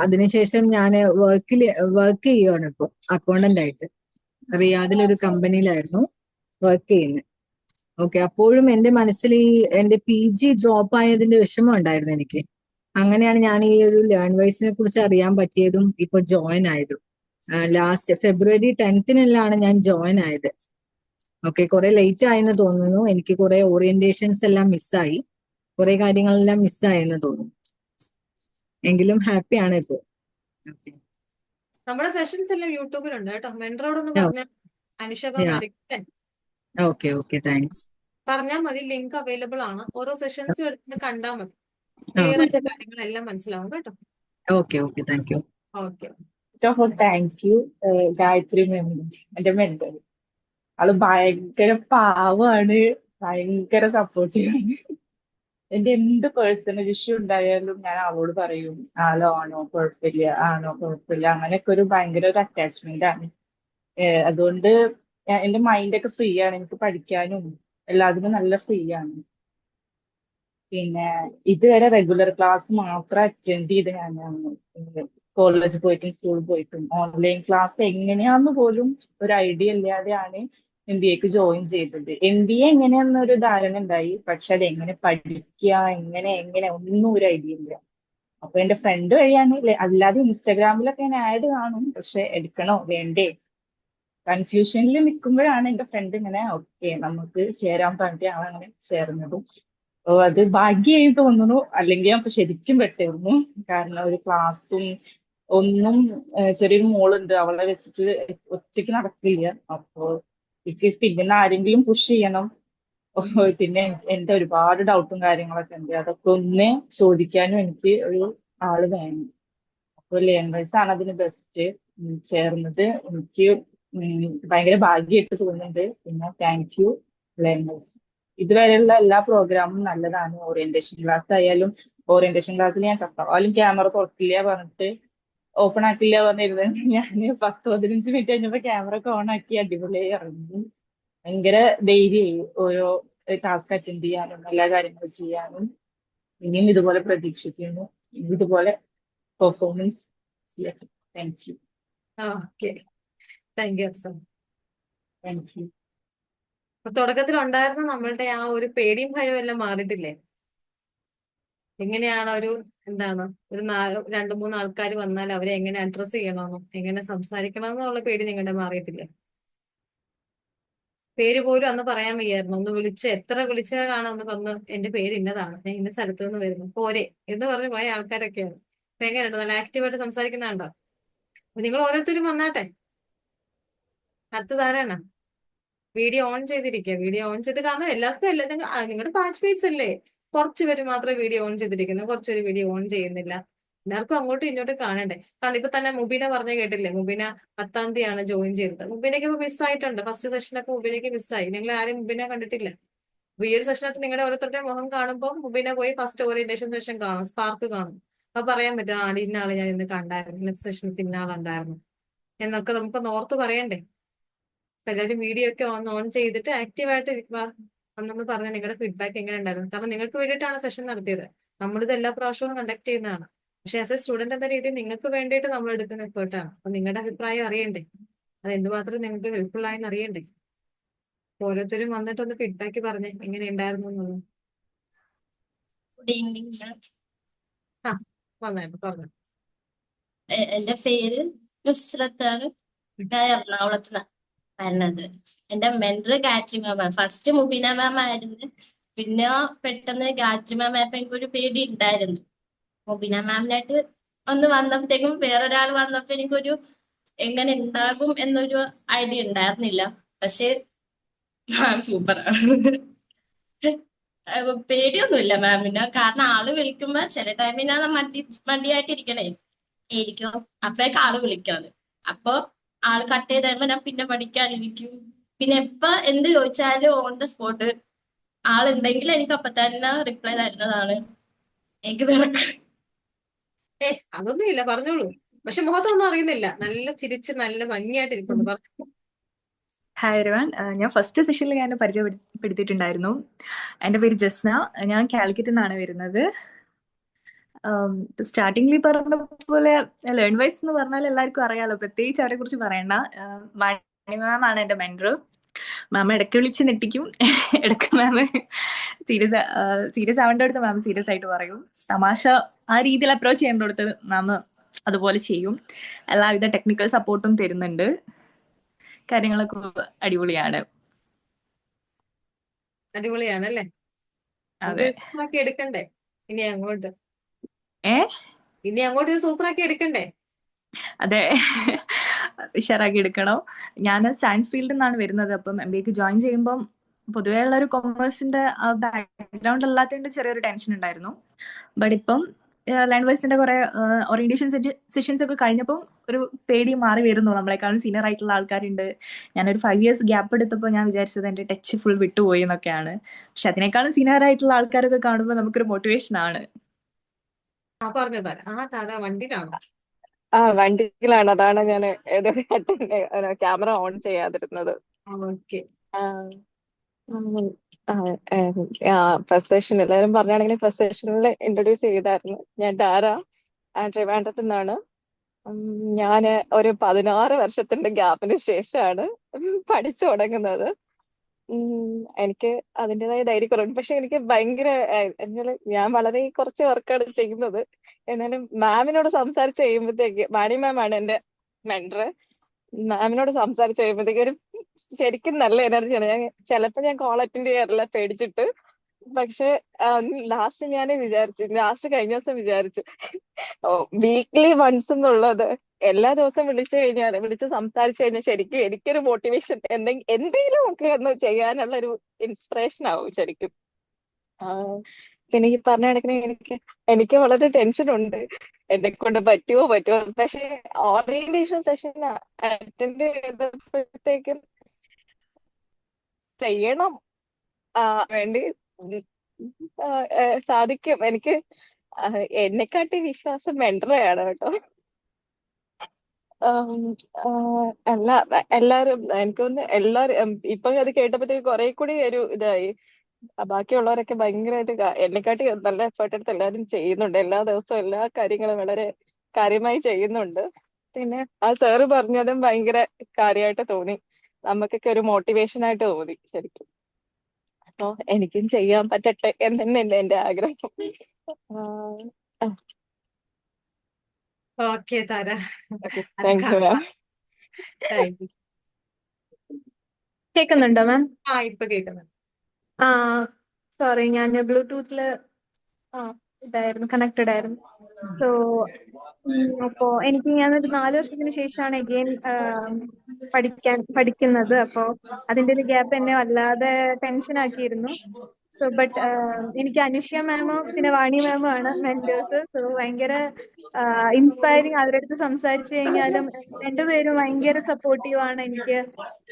അതിനുശേഷം ഞാൻ വർക്ക് ചെയ്യുവാണ് ഇപ്പോൾ അക്കൗണ്ടന്റ് ആയിട്ട്. റിയാദിലൊരു കമ്പനിയിലായിരുന്നു വർക്ക് ചെയ്യുന്നത്. ഓക്കെ, അപ്പോഴും എന്റെ മനസ്സിൽ എന്റെ PG ഡ്രോപ്പ് ആയതിന്റെ വിഷമം ഉണ്ടായിരുന്നു എനിക്ക്. അങ്ങനെയാണ് ഞാൻ ഈ ഒരു ലേൺ വൈസിനെ കുറിച്ച് അറിയാൻ പറ്റിയതും ഇപ്പൊ ജോയിൻ ആയതും. ലാസ്റ്റ് ഫെബ്രുവരി 10th ഞാൻ ജോയിൻ ആയത്. ഓക്കെ, കുറെ ലേറ്റ് ആയെന്ന് തോന്നുന്നു. എനിക്ക് കുറെ ഓറിയന്റേഷൻസ് എല്ലാം മിസ്സായി, കുറെ കാര്യങ്ങളെല്ലാം മിസ്സായെന്ന് തോന്നുന്നു. എങ്കിലും ഹാപ്പിയാണ് ഇപ്പോ. ഓക്കെ, നമ്മുടെ സെഷൻസ് എല്ലാം യൂട്യൂബിലുണ്ട് കേട്ടോ. മെന്ററോടൊന്ന് പറഞ്ഞാൽ അനുഷമായിരിക്കും ഓക്കെ ഓക്കെ, താങ്ക്സ്. പറഞ്ഞാൽ മതി. ലിങ്ക് അവൈലബിൾ ആണ്. ഓരോ സെഷൻസും എടുത്ത് കണ്ടാൽ മതി. ക്ലിയർ ആയിട്ട് കാര്യങ്ങളെല്ലാം മനസ്സിലാവും കേട്ടോ. Okay okay, thank you. Okay, thank you Gayathri മാമിന്, എന്റെ മെന്റർ. ആള് ഭയങ്കര പാവാണ്, ഭയങ്കര സപ്പോർട്ടീവാണ്. എന്റെ എന്ത് പേഴ്സണൽ ഇഷ്യൂ ഉണ്ടായാലും ഞാൻ അവളോട് പറയും, ആണോ കുഴപ്പമില്ല അങ്ങനെയൊക്കെ ഒരു ഭയങ്കര ഒരു അറ്റാച്ച്മെന്റ് ആണ്. അതുകൊണ്ട് എന്റെ മൈൻഡൊക്കെ ഫ്രീ ആണ്, എനിക്ക് പഠിക്കാനും എല്ലാത്തിനും നല്ല ഫ്രീ ആണ്. പിന്നെ ഇതുവരെ റെഗുലർ ക്ലാസ് മാത്രം അറ്റൻഡ് ചെയ്ത് ഞാനാണ് കോളേജിൽ പോയിട്ടും സ്കൂളിൽ പോയിട്ടും. ഓൺലൈൻ ക്ലാസ് എങ്ങനെയാന്ന് പോലും ഒരു ഐഡിയ ഇല്ലാതെയാണ് MBA ജോയിൻ ചെയ്തത്. MBA എങ്ങനെയാന്നൊരു ധാരണ ഉണ്ടായി, പക്ഷെ അത് എങ്ങനെ പഠിക്കുക എങ്ങനെ ഒന്നും ഒരു ഐഡിയ ഇല്ല. അപ്പൊ എന്റെ ഫ്രണ്ട് വഴിയാണ്, അല്ലാതെ ഇൻസ്റ്റാഗ്രാമിലൊക്കെ ഞാൻ ആഡ് കാണും, പക്ഷെ എടുക്കണോ വേണ്ടേ കൺഫ്യൂഷനിൽ നിൽക്കുമ്പോഴാണ് എന്റെ ഫ്രണ്ട് ഇങ്ങനെ ഓക്കെ നമുക്ക് ചേരാൻ പറഞ്ഞിട്ട് ഞങ്ങൾ അങ്ങനെ ചേർന്നതും. അത് ഭാഗ്യമായി തോന്നുന്നു, അല്ലെങ്കിൽ ഞാൻ ശരിക്കും പെട്ടിരുന്നു. കാരണം ഒരു ക്ലാസ്സും ഒന്നും, ചെറിയൊരു മോളുണ്ട്, അവളെ വെച്ചിട്ട് ഒറ്റയ്ക്ക് നടക്കില്ല. അപ്പോ എനിക്ക് പിന്നെ ആരെങ്കിലും പുഷ് ചെയ്യണം. പിന്നെ എന്റെ ഒരുപാട് ഡൗട്ടും കാര്യങ്ങളൊക്കെ ഉണ്ട്, അതൊക്കെ ഒന്ന് ചോദിക്കാനും എനിക്ക് ഒരു ആള് വേണം. അപ്പോൾ ലേൺ വൈസ് ആണ് അതിന് ബെസ്റ്റ്. ചേർന്നത് എനിക്ക് ഭയങ്കര ഭാഗ്യമായിട്ട് തോന്നുന്നുണ്ട്. പിന്നെ താങ്ക് യു ലേൺ വൈസ്. ഇതുവരെയുള്ള എല്ലാ പ്രോഗ്രാമും നല്ലതാണ്. ഓറിയന്റേഷൻ ക്ലാസ് ആയാലും, ഓറിയന്റേഷൻ ക്ലാസ്സിൽ ഞാൻ ചത്താലും ക്യാമറ തുറക്കില്ല പറഞ്ഞിട്ട് ഓപ്പൺ ആക്കില്ല പറഞ്ഞിരുന്നത്, ഞാൻ 10-15 മിനിറ്റ് കഴിഞ്ഞപ്പോ ക്യാമറ ഒക്കെ ഓൺ ആക്കി അടിപൊളിയായി ഇറങ്ങി. ഭയങ്കര ധൈര്യമായി ഓരോ ടാസ്ക് അറ്റൻഡ് ചെയ്യാനും എല്ലാ കാര്യങ്ങളും ചെയ്യാനും. ഇനിയും ഇതുപോലെ പ്രതീക്ഷിക്കുന്നു, ഇതുപോലെ പെർഫോമൻസ് ചെയ്യട്ടെ. Thank you. Okay, thank you Afsal. Thank you. അപ്പൊ തുടക്കത്തിൽ ഉണ്ടായിരുന്ന നമ്മളുടെ ആ ഒരു പേടിയും ഭയവും എല്ലാം മാറിയിട്ടില്ലേ? എങ്ങനെയാണ് എന്താണ് ഒരു 2-3 ആൾക്കാർ വന്നാൽ അവരെ എങ്ങനെ അഡ്രസ് ചെയ്യണമെന്നും എങ്ങനെ സംസാരിക്കണമെന്നുള്ള പേടി നിങ്ങളുടെ മാറിയിട്ടില്ലേ? പേര് പോലും അന്ന് പറയാൻ വയ്യായിരുന്നു. ഒന്ന് എത്ര വിളിച്ചാലാണ് ഒന്ന് വന്ന് എന്റെ പേര് ഇന്നതാണ്, ഞാൻ ഇന്ന സ്ഥലത്ത് നിന്ന് വരുന്നു പോരെ എന്ന് പറഞ്ഞ് പോയ ആൾക്കാരൊക്കെയാണ്. അപ്പൊ എങ്ങനെയുണ്ട്? നല്ല ആക്റ്റീവായിട്ട് സംസാരിക്കുന്നുണ്ടോ? നിങ്ങൾ ഓരോരുത്തരും വന്നാട്ടെ. അടുത്തതാരാണ്? വീഡിയോ ഓൺ ചെയ്തിരിക്കുക. വീഡിയോ ഓൺ ചെയ്ത് കാരണം എല്ലാവർക്കും അല്ല, നിങ്ങളുടെ ബാച്ച് മേറ്റ്സ് അല്ലേ, കുറച്ച് പേര് മാത്രമേ വീഡിയോ ഓൺ ചെയ്തിരിക്കുന്നു, കുറച്ച് പേര് വീഡിയോ ഓൺ ചെയ്യുന്നില്ല. എല്ലാവർക്കും അങ്ങോട്ടും ഇങ്ങോട്ടും കാണണ്ടേ. കാരണം ഇപ്പൊ തന്നെ മുബീന പറഞ്ഞ കേട്ടില്ലേ, മുബീന 10-ാം തീയതിയാണ് ജോയിൻ ചെയ്തത്. മുബീനയ്ക്ക് ഇപ്പൊ മിസ്സായിട്ടുണ്ട്. ഫസ്റ്റ് സെഷനൊക്കെ മുബീനയ്ക്ക് മിസ്സായി. നിങ്ങൾ ആരും മുബീന കണ്ടിട്ടില്ല. അപ്പൊ ഈ ഒരു സെഷനകത്ത് നിങ്ങളുടെ ഓരോരുത്തരുടെ മുഖം കാണുമ്പോൾ മുബീന പോയി ഫസ്റ്റ് ഓറിയന്റേഷൻ സെഷൻ കാണും, സ്പാർക്ക് കാണും. അപ്പൊ പറയാൻ പറ്റും, ആ ഇന്ന ആള് ഞാൻ ഇന്ന് കണ്ടായിരുന്നു, ഇന്നത്തെ സെഷനിൽ ഇന്ന ആളുണ്ടായിരുന്നു എന്നൊക്കെ നമുക്ക് ഓർത്ത് പറയണ്ടേ. അപ്പൊ എല്ലാവരും വീഡിയോ ഒക്കെ ഓൺ ചെയ്തിട്ട് ആക്റ്റീവായിട്ട് അന്നൊന്ന് പറഞ്ഞ നിങ്ങളുടെ ഫീഡ്ബാക്ക് എങ്ങനെ ഉണ്ടായിരുന്നു. കാരണം നിങ്ങൾക്ക് വേണ്ടിയിട്ടാണ് സെഷൻ നടത്തിയത്. നമ്മളിത് എല്ലാ പ്രാവശ്യവും കണ്ടക്ട് ചെയ്യുന്നതാണ്. പക്ഷെ ആസ് എ സ്റ്റുഡന്റ് എന്ന രീതിയിൽ നിങ്ങൾക്ക് വേണ്ടിയിട്ട് നമ്മൾ എടുക്കുന്ന എഫേർട്ടാണ്. അപ്പൊ നിങ്ങളുടെ അഭിപ്രായം അറിയണ്ടേ, അത് എന്തുമാത്രം നിങ്ങൾക്ക് ഹെൽപ്ഫുൾ ആയെന്ന് അറിയണ്ടേ. ഓരോരുത്തരും വന്നിട്ടൊന്ന് ഫീഡ്ബാക്ക് പറഞ്ഞേ എങ്ങനെ ഉണ്ടായിരുന്നു എന്നുള്ളത്. ഗുഡ് ഈവനിങ് മാം. ആ വന്നായിരുന്നു പറഞ്ഞു. എന്റെ പേര് നുസ്രത്താണ്. ഞാൻ എറണാകുളത്ത് വരുന്നത്. എന്റെ മെന്റർ ഗായത്രി മാമാണ്. ഫസ്റ്റ് മുബീന മാം ആയിരുന്നു. പിന്നെ പെട്ടെന്ന് ഗായത്രി മാം ആയപ്പോ എനിക്കൊരു പേടി ഉണ്ടായിരുന്നു. മുബീന മാമിനായിട്ട് ഒന്ന് വന്നപ്പോഴത്തേക്കും വേറൊരാൾ വന്നപ്പോ എനിക്കൊരു എങ്ങനെ ഉണ്ടാകും എന്നൊരു ഐഡിയ ഉണ്ടായിരുന്നില്ല. പക്ഷെ മാം സൂപ്പറാണ്. പേടിയൊന്നുമില്ല മാമിന്. കാരണം ആള് വിളിക്കുമ്പോ ചില ടൈമിൽ ഞാൻ മടിയായിട്ടിരിക്കണേ ഇരിക്കും, അപ്പോഴേക്ക് ആള് വിളിക്കാണ്. അപ്പൊ ആള് കട്ട് ചെയ്ത് കഴിയുമ്പോ ഞാൻ പിന്നെ പഠിക്കാനിരിക്കും. പിന്നെ എപ്പോ എന്ത് ചോദിച്ചാലും ഓൺ ദ സ്പോട്ട് ആളുണ്ടെങ്കിൽ എനിക്ക് അപ്പൊ തന്നെ റിപ്ലൈ തരുന്നതാണ്. എനിക്ക് വേറെ അതൊന്നും ഇല്ല, പറഞ്ഞോളൂ. പക്ഷെ മുഖത്തൊന്നും അറിയുന്നില്ല, നല്ല ചിരിച്ച് നല്ല ഭംഗിയായിട്ട് ഇരിക്കുന്നു. പറഞ്ഞു. Hi everyone. ഞാൻ ഫസ്റ്റ് സെഷനിൽ ഞാൻ പരിചയപ്പെടുത്തിയിട്ടുണ്ടായിരുന്നു. എൻ്റെ പേര് ജസ്ന. ഞാൻ കാലിക്കറ്റിൽ നിന്നാണ് വരുന്നത്. സ്റ്റാർട്ടിങ്ങിൽ പറഞ്ഞ പോലെ ലേൺ വൈസ് എന്ന് പറഞ്ഞാൽ എല്ലാവർക്കും അറിയാലോ, പ്രത്യേകിച്ച് അവരെ കുറിച്ച് പറയണ്ട. മണി മാം ആണ് എൻ്റെ മെൻറ്റർ. മാം ഇടയ്ക്ക് വിളിച്ച് നെട്ടിക്കും, ഇടയ്ക്ക് മാം സീരിയസ് ആവേണ്ട അടുത്ത് മാം സീരിയസ് ആയിട്ട് പറയും. തമാശ ആ രീതിയിൽ അപ്രോച്ച് ചെയ്യേണ്ട അടുത്ത് മാം അതുപോലെ ചെയ്യും. എല്ലാവിധ ടെക്നിക്കൽ സപ്പോർട്ടും തരുന്നുണ്ട്. കാര്യങ്ങളൊക്കെ അടിപൊളിയാണ്. അടിപൊളിയാണ് അല്ലേ? അതെ. സൂപ്പറാക്കി എടുക്കണ്ടേ ഇനി അങ്ങോട്ട്? ഏ ഇനി അങ്ങോട്ട് ഇത് സൂപ്പറാക്കി എടുക്കണ്ടേ? അതെ, ഉഷാറാക്കി എടുക്കണോ. ഞാൻ സയൻസ് ഫീൽഡിൽ നിന്നാണ് വരുന്നത്. അപ്പം MBA ജോയിൻ ചെയ്യുമ്പം പൊതുവേ ഉള്ള ഒരു കൊമേഴ്സിന്റെ ബാക്ക്ഗ്രൗണ്ട് അല്ലാത്തതിന്റെ ചെറിയൊരു ടെൻഷൻ ഉണ്ടായിരുന്നു. ബട്ട് ഇപ്പം ലേൺ വൈസിന്റെ കുറെ ഓറിയന്റേഷൻ സെഷൻസ് ഒക്കെ കഴിഞ്ഞപ്പം ഒരു പേടി മാറി വരുന്നു. നമ്മളെക്കാളും സീനിയർ ആയിട്ടുള്ള ആൾക്കാരുണ്ട്. ഞാനൊരു 5 years ഗ്യാപ്പ് എടുത്തപ്പോൾ ഞാൻ വിചാരിച്ചത് എൻ്റെ ടച്ച് ഫുൾ വിട്ടുപോയി എന്നൊക്കെയാണ്. പക്ഷെ അതിനേക്കാളും സീനിയർ ആയിട്ടുള്ള ആൾക്കാരൊക്കെ കാണുമ്പോൾ നമുക്കൊരു മോട്ടിവേഷൻ ആണ്. പറഞ്ഞു തരാം. താര വണ്ടിയിലാണോ? വണ്ടിയിലാണ്. അതാണ് ഞാൻ ക്യാമറ ഓൺ ചെയ്യാതിരുന്നത്. ഓക്കെ. ഫസ്റ്റ് സെഷൻ എല്ലാവരും പറഞ്ഞാണെങ്കിൽ ഫസ്റ്റ് സെഷനിൽ ഇൻട്രൊഡ്യൂസ് ചെയ്തായിരുന്നു. ഞാൻ ഡാര, ട്രിവാൻഡ്രത്ത് നിന്നാണ്. ഞാൻ ഒരു 16 വർഷത്തിന്റെ ഗ്യാപ്പിന് ശേഷമാണ് പഠിച്ചു തുടങ്ങുന്നത്. എനിക്ക് അതിൻ്റെതായ ധൈര്യക്കുറവുണ്ട്. പക്ഷെ എനിക്ക് ഭയങ്കര ഞാൻ വളരെ കുറച്ച് വർക്കാണ് ചെയ്യുന്നത്. എന്നാലും മാമിനോട് സംസാരിച്ച് കഴിയുമ്പോഴത്തേക്ക്, വാണി മാമാണ് എന്റെ മെന്റർ. മാമിനോട് സംസാരിച്ച് കഴിയുമ്പോഴത്തേക്ക് ഒരു ശരിക്കും നല്ല എനർജിയാണ്. ചിലപ്പോൾ ഞാൻ കോൾ അറ്റൻഡ് ചെയ്യാറില്ല പേടിച്ചിട്ട്. പക്ഷെ ലാസ്റ്റ് കഴിഞ്ഞ ദിവസം വിചാരിച്ചു വീക്ക്ലി വൺസ് എന്നുള്ളത് എല്ലാ ദിവസവും വിളിച്ച് സംസാരിച്ചു കഴിഞ്ഞാൽ ശരിക്കും എനിക്കൊരു മോട്ടിവേഷൻ, എന്തെങ്കിലും ഒക്കെ ഒന്ന് ചെയ്യാനുള്ള ഒരു ഇൻസ്പിറേഷൻ ആവും ശരിക്കും. പിന്നെ ഈ പറഞ്ഞ കണക്കിന് എനിക്ക് വളരെ ടെൻഷൻ ഉണ്ട്, എന്നെ കൊണ്ട് പറ്റുമോ. പക്ഷെ ഓറിയന്റേഷൻ സെഷൻ അറ്റൻഡ് ചെയ്തപ്പോഴത്തേക്കും ചെയ്യണം വേണ്ടി സാധിക്കും. എനിക്ക് എന്നെക്കാട്ടി വിശ്വാസം മെന്ററെയാണ് കേട്ടോ. എല്ലാരും എനിക്കൊന്ന് എല്ലാരും ഇപ്പൊ അത് കേട്ടപ്പോഴത്തേക്ക് കുറെ കൂടി ഒരു ഇതായി. ബാക്കിയുള്ളവരൊക്കെ ഭയങ്കരമായിട്ട് എന്നെക്കാട്ടി നല്ല എഫേർട്ട് എടുത്ത് എല്ലാവരും ചെയ്യുന്നുണ്ട്. എല്ലാ ദിവസവും എല്ലാ കാര്യങ്ങളും വളരെ കാര്യമായി ചെയ്യുന്നുണ്ട്. പിന്നെ ആ സാറ് പറഞ്ഞതും ഭയങ്കര കാര്യമായിട്ട് തോന്നി. നമുക്കൊക്കെ ഒരു മോട്ടിവേഷൻ ആയിട്ട് തോന്നി ശരിക്കും. അപ്പൊ എനിക്കും ചെയ്യാൻ പറ്റട്ടെ എന്ന് തന്നെ എന്റെ ആഗ്രഹം. ഓക്കെ താര, ഓക്കെ, അത് thank you ma'am. Thank you. കേൾക്കുന്നുണ്ടോ മാം? ഇപ്പൊ കേൾക്കുന്നത്. സോറി, ഞാൻ ബ്ലൂടൂത്തില് ഇതായിരുന്നു, കണക്റ്റഡ് ആയിരുന്നു. സോ അപ്പോ എനിക്ക് ഞാനൊരു 4 വർഷത്തിന് ശേഷമാണ് അഗെയിൻ പഠിക്കുന്നത്. അപ്പോ അതിന്റെ ഒരു ഗ്യാപ്പ് എന്നെ വല്ലാതെ ടെൻഷൻ ആക്കിയിരുന്നു. സോ ബട്ട് എനിക്ക് അനുഷ്യ മാമും പിന്നെ വാണി മാമും ആണ് മെന്റേഴ്സ്. സോ ഭയങ്കര ഇൻസ്പയറിങ്. അവരുടെ അടുത്ത് സംസാരിച്ചു കഴിഞ്ഞാലും രണ്ടുപേരും ഭയങ്കര സപ്പോർട്ടീവ് ആണ്. എനിക്ക്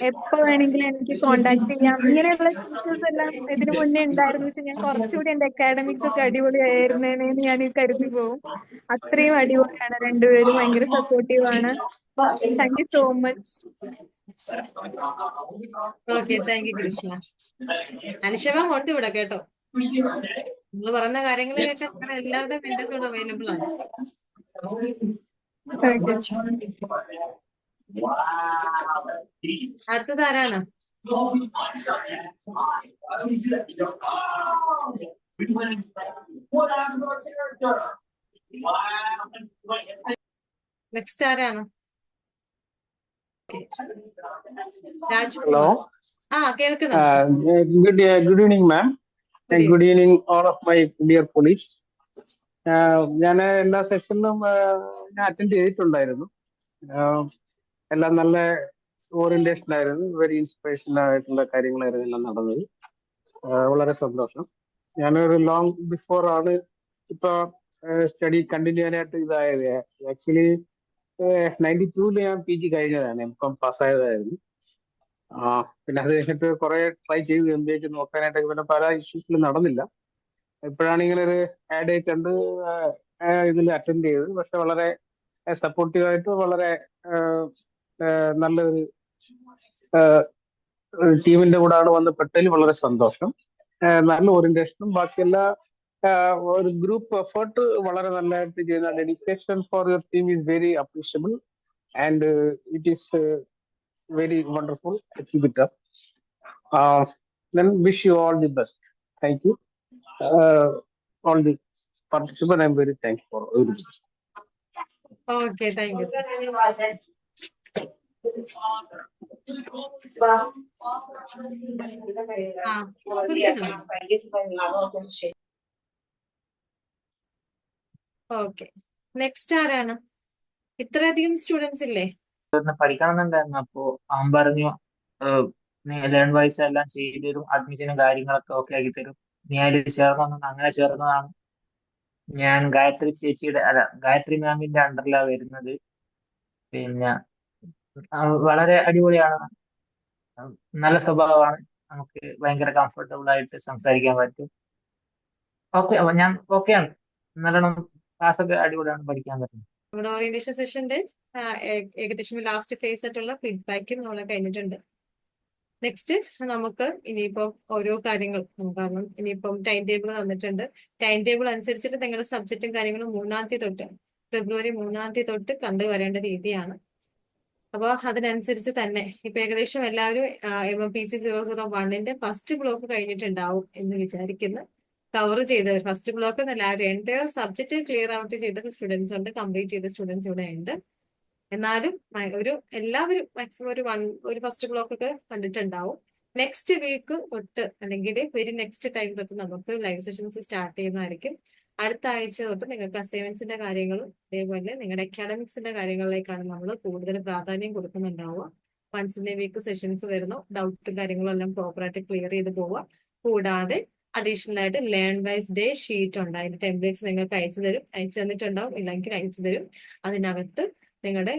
എപ്പോ വേണമെങ്കിലും എനിക്ക് കോണ്ടാക്ട് ചെയ്യാം. ഇങ്ങനെയുള്ള ടീച്ചേഴ്സ് എല്ലാം ഇതിനു മുന്നേ ഉണ്ടായിരുന്നു വെച്ചാൽ ഞാൻ കുറച്ചുകൂടി എന്റെ അക്കാഡമിക്സ് ഒക്കെ അടിപൊളിയായിരുന്നേനെന്ന് ഞാൻ കരുതി പോകും. അത്രയും അടിപൊളിയാണ് രണ്ടുപേരും. ഭയങ്കര സപ്പോർട്ടീവ് ആണ്. Thank you so much. Okay, thank you Krishna. Anushama ഉണ്ട് ഇവിടെ കേട്ടോ. നിങ്ങൾ പറയുന്ന കാര്യങ്ങൾ കേൾക്കാൻ അങ്ങനെ എല്ലാവരുടെയും മെന്റേഴ്സ് ഇവിടെ അവൈലബിൾ ആണ്. അടുത്തത് ആരാണ്? നെക്സ്റ്റ് ആരാണ്? Hello. കേൾക്കുന്നുണ്ട്. Good evening, ma'am. And good evening, all of my dear colleagues. ഞാൻ എല്ലാ സെഷനിലും ഞാൻ അറ്റൻഡ് ചെയ്തിട്ടുണ്ടായിരുന്നു. എല്ലാം നല്ല ഓറിയന്റേഷൻ ആയിരുന്നു. വെരി ഇൻസ്പിറേഷണൽ ആയിട്ടുള്ള കാര്യങ്ങളായിരുന്നു എല്ലാം നടന്നത്. വളരെ സന്തോഷം. ഞാനൊരു ലോങ് ബിഫോർ ആണ് ഇപ്പൊ സ്റ്റഡി കണ്ടിന്യൂ ചെയ്യാനായിട്ട് ഇതായത്. ആക്ച്വലി 92 ഞാൻ PG കഴിഞ്ഞതാണ്, MCOM പാസ്സായതായിരുന്നു. പിന്നെ അത് കഴിഞ്ഞിട്ട് കുറെ ട്രൈ ചെയ്തു MBA നോക്കാനായിട്ടൊക്കെ, പിന്നെ പല ഇഷ്യൂസിലും നടന്നില്ല. ഇപ്പോഴാണ് ഇങ്ങനെ ഒരു ആഡ് കണ്ട് ഇതിൽ അറ്റൻഡ് ചെയ്തത്. പക്ഷെ വളരെ സപ്പോർട്ടീവായിട്ട് വളരെ നല്ലൊരു ടീമിന്റെ കൂടെയാണ് വന്ന് പെട്ടതിൽ വളരെ സന്തോഷം. നല്ല ഓറിയന്റേഷനും ബാക്കി എല്ലാ ഒരു ഗ്രൂപ്പ് എഫേർട്ട് വളരെ നല്ലതായിട്ട് ചെയ്യുന്ന dedication for your team is very appreciable and it is very wonderful. Keep it up. Then wish you all the best. Thank you. All the participants, I'm very thankful for everything. Okay, thank you. Okay, next ആരാണ്? ഇത്രയധികം സ്റ്റുഡൻസ് ഇല്ലേ? പഠിക്കണമെന്നുണ്ടായിരുന്നു. അപ്പോ അവൻ പറഞ്ഞു ലേൺ വൈസ് എല്ലാം ചെയ്തു തരും, അഡ്മിഷനും കാര്യങ്ങളൊക്കെ ഓക്കെ ആക്കി തരും, നീ അതിൽ ചേർന്നു. അങ്ങനെ ചേർന്നതാണ്. ഞാൻ ഗായത്രി മാമിന്റെ അണ്ടറിലാണ് വരുന്നത്. പിന്നെ വളരെ അടിപൊളിയാണ്, നല്ല സ്വഭാവമാണ്, നമുക്ക് ഭയങ്കര കംഫർട്ടബിൾ ആയിട്ട് സംസാരിക്കാൻ പറ്റും. ഓക്കെ, ഞാൻ ഓക്കെയാണ്. നല്ലോണം ക്ലാസ്സൊക്കെ അടിപൊളിയാണ്, പഠിക്കാൻ പറ്റുന്നത്. നമ്മുടെ ഓറിയന്റേഷൻ സെഷന്റെ ഏകദേശം ലാസ്റ്റ് ഫേസ് ആയിട്ടുള്ള ഫീഡ്ബാക്കും നമ്മളെ കഴിഞ്ഞിട്ടുണ്ട്. നെക്സ്റ്റ് നമുക്ക് ഇനിയിപ്പം ഓരോ കാര്യങ്ങൾ, കാരണം ഇനിയിപ്പം ടൈം ടേബിൾ തന്നിട്ടുണ്ട്. ടൈം ടേബിൾ അനുസരിച്ചിട്ട് നിങ്ങളുടെ സബ്ജക്റ്റും കാര്യങ്ങളും 3-ാം തീയതി തൊട്ട് ഫെബ്രുവരി 3-ാം തീയതി തൊട്ട് കണ്ടുവരേണ്ട രീതിയാണ്. അപ്പോൾ അതിനനുസരിച്ച് തന്നെ ഇപ്പൊ ഏകദേശം എല്ലാവരും MMPC 001ന്റെ ഫസ്റ്റ് ബ്ലോക്ക് കഴിഞ്ഞിട്ടുണ്ടാവും എന്ന് വിചാരിക്കുന്നു. കവർ ചെയ്തവർ ഫസ്റ്റ് ബ്ലോക്ക് എല്ലാവരും എൻ്റയർ സബ്ജക്റ്റ് ക്ലിയർ ഔട്ട് ചെയ്ത സ്റ്റുഡൻസ് ഉണ്ട്, കംപ്ലീറ്റ് ചെയ്ത സ്റ്റുഡൻസ് ഇവിടെ ഉണ്ട്. എന്നാലും എല്ലാവരും മാക്സിമം ഒരു ഫസ്റ്റ് ബ്ലോക്ക് ഒക്കെ കണ്ടിട്ടുണ്ടാവും. നെക്സ്റ്റ് വീക്ക് തൊട്ട് അല്ലെങ്കിൽ വെരി നെക്സ്റ്റ് ടൈം തൊട്ട് നമുക്ക് ലൈവ് സെഷൻസ് സ്റ്റാർട്ട് ചെയ്യുന്നതായിരിക്കും. അടുത്ത ആഴ്ച തൊട്ട് നിങ്ങൾക്ക് അസൈൻമെന്റ്സിന്റെ കാര്യങ്ങളും അതേപോലെ നിങ്ങളുടെ അക്കാഡമിക്സിന്റെ കാര്യങ്ങളിലേക്കാണ് നമ്മൾ കൂടുതൽ പ്രാധാന്യം കൊടുക്കുന്നുണ്ടാവുക. Once in a week sessions വരുന്നു, ഡൗട്ടും കാര്യങ്ങളും എല്ലാം പ്രോപ്പറായിട്ട് ക്ലിയർ ചെയ്ത് പോവുക. കൂടാതെ അഡീഷണൽ ആയിട്ട് ലേൺ വൈസ് ഡേ ഷീറ്റ് ഉണ്ട്. അതിന്റെ ടെംപ്ലേറ്റ്സ് നിങ്ങൾക്ക് അയച്ചു തന്നിട്ടുണ്ടാവും, ഇല്ലെങ്കിൽ അയച്ചു തരും. അതിനകത്ത് നിങ്ങളുടെ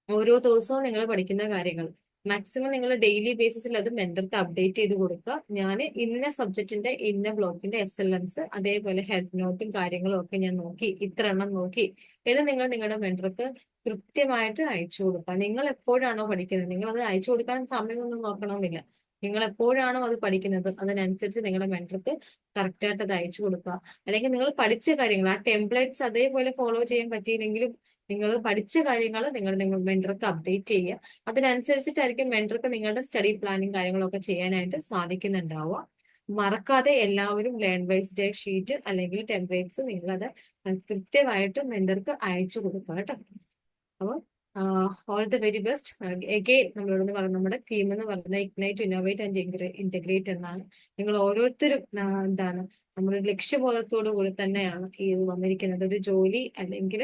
ഓരോ ദിവസവും നിങ്ങൾ പഠിക്കുന്ന കാര്യങ്ങൾ മാക്സിമം നിങ്ങൾ ഡെയിലി ബേസിസിൽ അത് മെന്റർക്ക് അപ്ഡേറ്റ് ചെയ്ത് കൊടുക്കുക. ഞാൻ ഇന്ന സബ്ജക്റ്റിന്റെ ഇന്ന ബ്ലോക്കിന്റെ SLMs അതേപോലെ ഹെൽപ്പ് നോട്ടും കാര്യങ്ങളും ഒക്കെ ഞാൻ നോക്കി, ഇത്ര എണ്ണം നോക്കി ഇത് നിങ്ങൾ നിങ്ങളുടെ മെന്റർക്ക് കൃത്യമായിട്ട് അയച്ചു കൊടുക്കുക. നിങ്ങൾ എപ്പോഴാണോ പഠിക്കുന്നത് നിങ്ങൾ അത് അയച്ചു കൊടുക്കാൻ സമയമൊന്നും നോക്കണമെന്നില്ല. നിങ്ങൾ എപ്പോഴാണോ അത് പഠിക്കുന്നത് അതിനനുസരിച്ച് നിങ്ങളുടെ മെന്റർക്ക് കറക്റ്റായിട്ട് അത് അയച്ചു കൊടുക്കുക. അല്ലെങ്കിൽ നിങ്ങൾ പഠിച്ച കാര്യങ്ങൾ ആ ടെംപ്ലേറ്റ്സ് അതേപോലെ ഫോളോ ചെയ്യാൻ പറ്റിയില്ലെങ്കിലും നിങ്ങൾ പഠിച്ച കാര്യങ്ങൾ നിങ്ങൾ മെന്റർക്ക് അപ്ഡേറ്റ് ചെയ്യുക. അതിനനുസരിച്ചിട്ടായിരിക്കും മെന്റർക്ക് നിങ്ങളുടെ സ്റ്റഡി പ്ലാനിങ് കാര്യങ്ങളൊക്കെ ചെയ്യാനായിട്ട് സാധിക്കുന്നുണ്ടാവുക. മറക്കാതെ എല്ലാവരും ലേൺ വൈസ് ഡേ ഷീറ്റ് അല്ലെങ്കിൽ ടെംപ്ലേറ്റ്സ് നിങ്ങളത് കൃത്യമായിട്ട് മെന്റർക്ക് അയച്ചു കൊടുക്കുക കേട്ടോ. അപ്പോൾ all the very best. Again നമ്മളോട് പറഞ്ഞ നമ്മുടെ തീം എന്ന് പറയുന്നത് ഇഗ്നൈറ്റ്, ഇന്നോവേറ്റ് ആൻഡ് ഇന്റഗ്രേറ്റ് എന്നാണ്. നിങ്ങൾ ഓരോരുത്തരും എന്താണ് നമ്മുടെ ലക്ഷ്യബോധത്തോടു കൂടി തന്നെയാണ് ഈ ഇത് വന്നിരിക്കുന്നത്. ഒരു ജോലി അല്ലെങ്കിൽ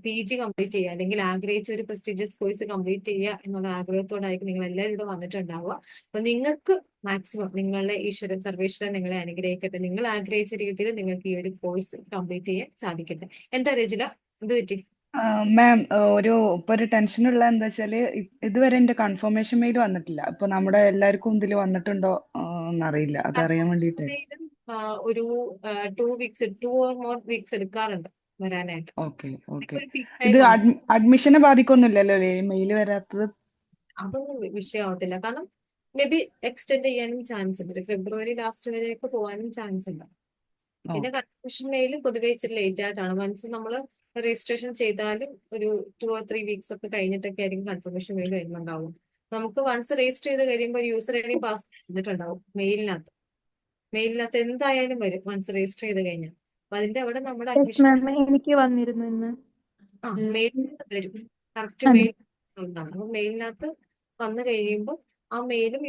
PG കംപ്ലീറ്റ് ചെയ്യുക, അല്ലെങ്കിൽ ആഗ്രഹിച്ച ഒരു പ്രസ്റ്റീജിയസ് കോഴ്സ് കംപ്ലീറ്റ് ചെയ്യുക എന്നുള്ള ആഗ്രഹത്തോടായിരിക്കും നിങ്ങൾ എല്ലാവരും ഇവിടെ വന്നിട്ടുണ്ടാവുക. അപ്പൊ നിങ്ങൾക്ക് മാക്സിമം നിങ്ങളുടെ ഈശ്വരൻ സർവേശ്വരൻ നിങ്ങളെ അനുഗ്രഹിക്കട്ടെ. നിങ്ങൾ ആഗ്രഹിച്ച രീതിയിൽ നിങ്ങൾക്ക് ഈ ഒരു കോഴ്സ് കംപ്ലീറ്റ് ചെയ്യാൻ സാധിക്കട്ടെ. എന്താ രജില, എന്ത് പറ്റി? മാം, ഇപ്പൊ ഒരു ടെൻഷനുള്ള എന്താ വെച്ചാല് ഇതുവരെ എന്റെ കൺഫർമേഷൻ മെയിൽ വന്നിട്ടില്ല. അപ്പൊ നമ്മുടെ എല്ലാവർക്കും ഇതിൽ വന്നിട്ടുണ്ടോ എന്നറിയില്ല, അതറിയാൻ വേണ്ടിട്ട്. ഒരു 2 or more weeks എടുക്കാറുണ്ട് വരാനായിട്ട്. Okay okay. ഒരു peak ഇത് time ആണ്. അഡ്മിഷനെ ബാധിക്കൊന്നുമില്ലല്ലോ അല്ലേ മെയിൽ വരാത്തത്? അതൊന്നും വിഷയമാവത്തില്ല. കാരണം മേ ബി എക്സ്റ്റെൻഡ് ചെയ്യാനും ചാൻസ് ഉണ്ട്. ഫെബ്രുവരി ലാസ്റ്റ് വരെയൊക്കെ പോകാനും ചാൻസ് ഉണ്ട്. പിന്നെ കൺഫർമേഷൻ മെയിൽ പൊതുവെ ഇച്ചിരി ലേറ്റ് ആയിട്ടാണ്. വൺസ് നമ്മൾ രജിസ്ട്രേഷൻ ചെയ്താലും ഒരു 2 or 3 weeks ഒക്കെ കഴിഞ്ഞിട്ടൊക്കെ ആയിരിക്കും കൺഫർമേഷൻ മെയിൽ വരുന്നുണ്ടാവും. നമുക്ക് വൺസ് രജിസ്റ്റർ ചെയ്ത് കഴിയുമ്പോൾ യൂസർ ഐ ഡി പാസ് ചെയ്തിട്ടുണ്ടാവും മെയിലിനകത്ത് എന്തായാലും വരും വൺസ് രജിസ്റ്റർ ചെയ്ത് കഴിഞ്ഞാൽ. അപ്പൊ അതിന്റെ അവിടെ നമ്മുടെ യെസ് അഡ്മിഷൻ മാം, എനിക്ക് വന്നിരുന്നു ഇന്ന്. മെയിലിനകത്ത് വരും, കറക്റ്റ് അതെ. മെയിൽ ഉണ്ടാണ്. അപ്പൊ മെയിലിനകത്ത് വന്നു കഴിയുമ്പോൾ ആ മെയിലും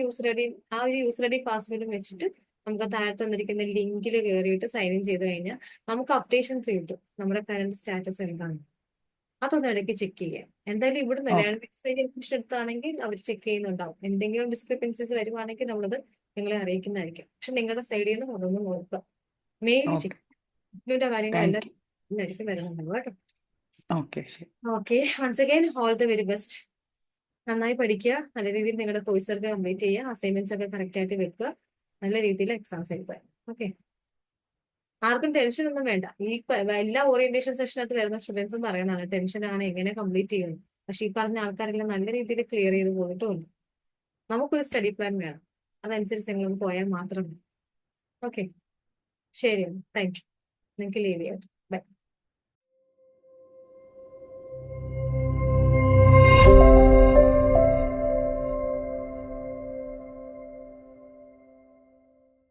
ആ ഒരു യൂസർ ഐ ഡി പാസ്വേഡും വെച്ചിട്ട് നമുക്ക് താഴെ തന്നിരിക്കുന്ന ലിങ്കിൽ കയറിയിട്ട് സൈൻ ഇൻ ചെയ്ത് കഴിഞ്ഞാൽ നമുക്ക് അപ്ഡേഷൻസ് കിട്ടും നമ്മുടെ കറണ്ട് സ്റ്റാറ്റസ് എന്താണ്. അതൊന്ന് ഇടയ്ക്ക് ചെക്ക് ചെയ്യാം. എന്തായാലും ഇവിടുന്ന് ലേൺ എക്സ്പീരിയൻസ് എടുത്താണെങ്കിൽ അവർ ചെക്ക് ചെയ്യുന്നുണ്ടാവും. എന്തെങ്കിലും ഡിസ്ക്രിപ്പൻസീസ് വരുവാണെങ്കിൽ നമ്മളത് നിങ്ങളെ അറിയിക്കുന്നതായിരിക്കും. പക്ഷെ നിങ്ങളുടെ സൈഡിൽ നിന്ന് അതൊന്ന് നോക്കുക. മെയിൽ ചെക്ക് കാര്യങ്ങളെല്ലാം എല്ലാവർക്കും വരുന്നുണ്ടാവും കേട്ടോ. ഓക്കെ, ശരി. Okay, once again all the very best. നന്നായി പഠിക്കുക, നല്ല രീതിയിൽ നിങ്ങളുടെ കോഴ്സ് ഒക്കെ കംപ്ലീറ്റ് ചെയ്യുക, അസൈൻമെന്റ്സ് ഒക്കെ കറക്റ്റ് ആയിട്ട് വെക്കുക, നല്ല രീതിയിൽ എക്സാംസ് എഴുതുക. ഓക്കെ, ആർക്കും ടെൻഷൻ ഒന്നും വേണ്ട. എല്ലാ ഓറിയന്റേഷൻ സെഷനകത്ത് വരുന്ന സ്റ്റുഡൻസും പറയുന്നതാണ് ടെൻഷനാണ് എങ്ങനെ കംപ്ലീറ്റ് ചെയ്യുന്നത്. പക്ഷെ ഈ പറഞ്ഞ ആൾക്കാരെല്ലാം നല്ല രീതിയിൽ ക്ലിയർ ചെയ്ത് പോയിട്ടുമുണ്ട്. നമുക്കൊരു സ്റ്റഡി പ്ലാൻ വേണം, അതനുസരിച്ച് നിങ്ങൾ പോയാൽ മാത്രം മതി. ഓക്കെ, ശരി, താങ്ക് യു. നിങ്ങൾക്ക് ലീവ് ചെയ്യാം.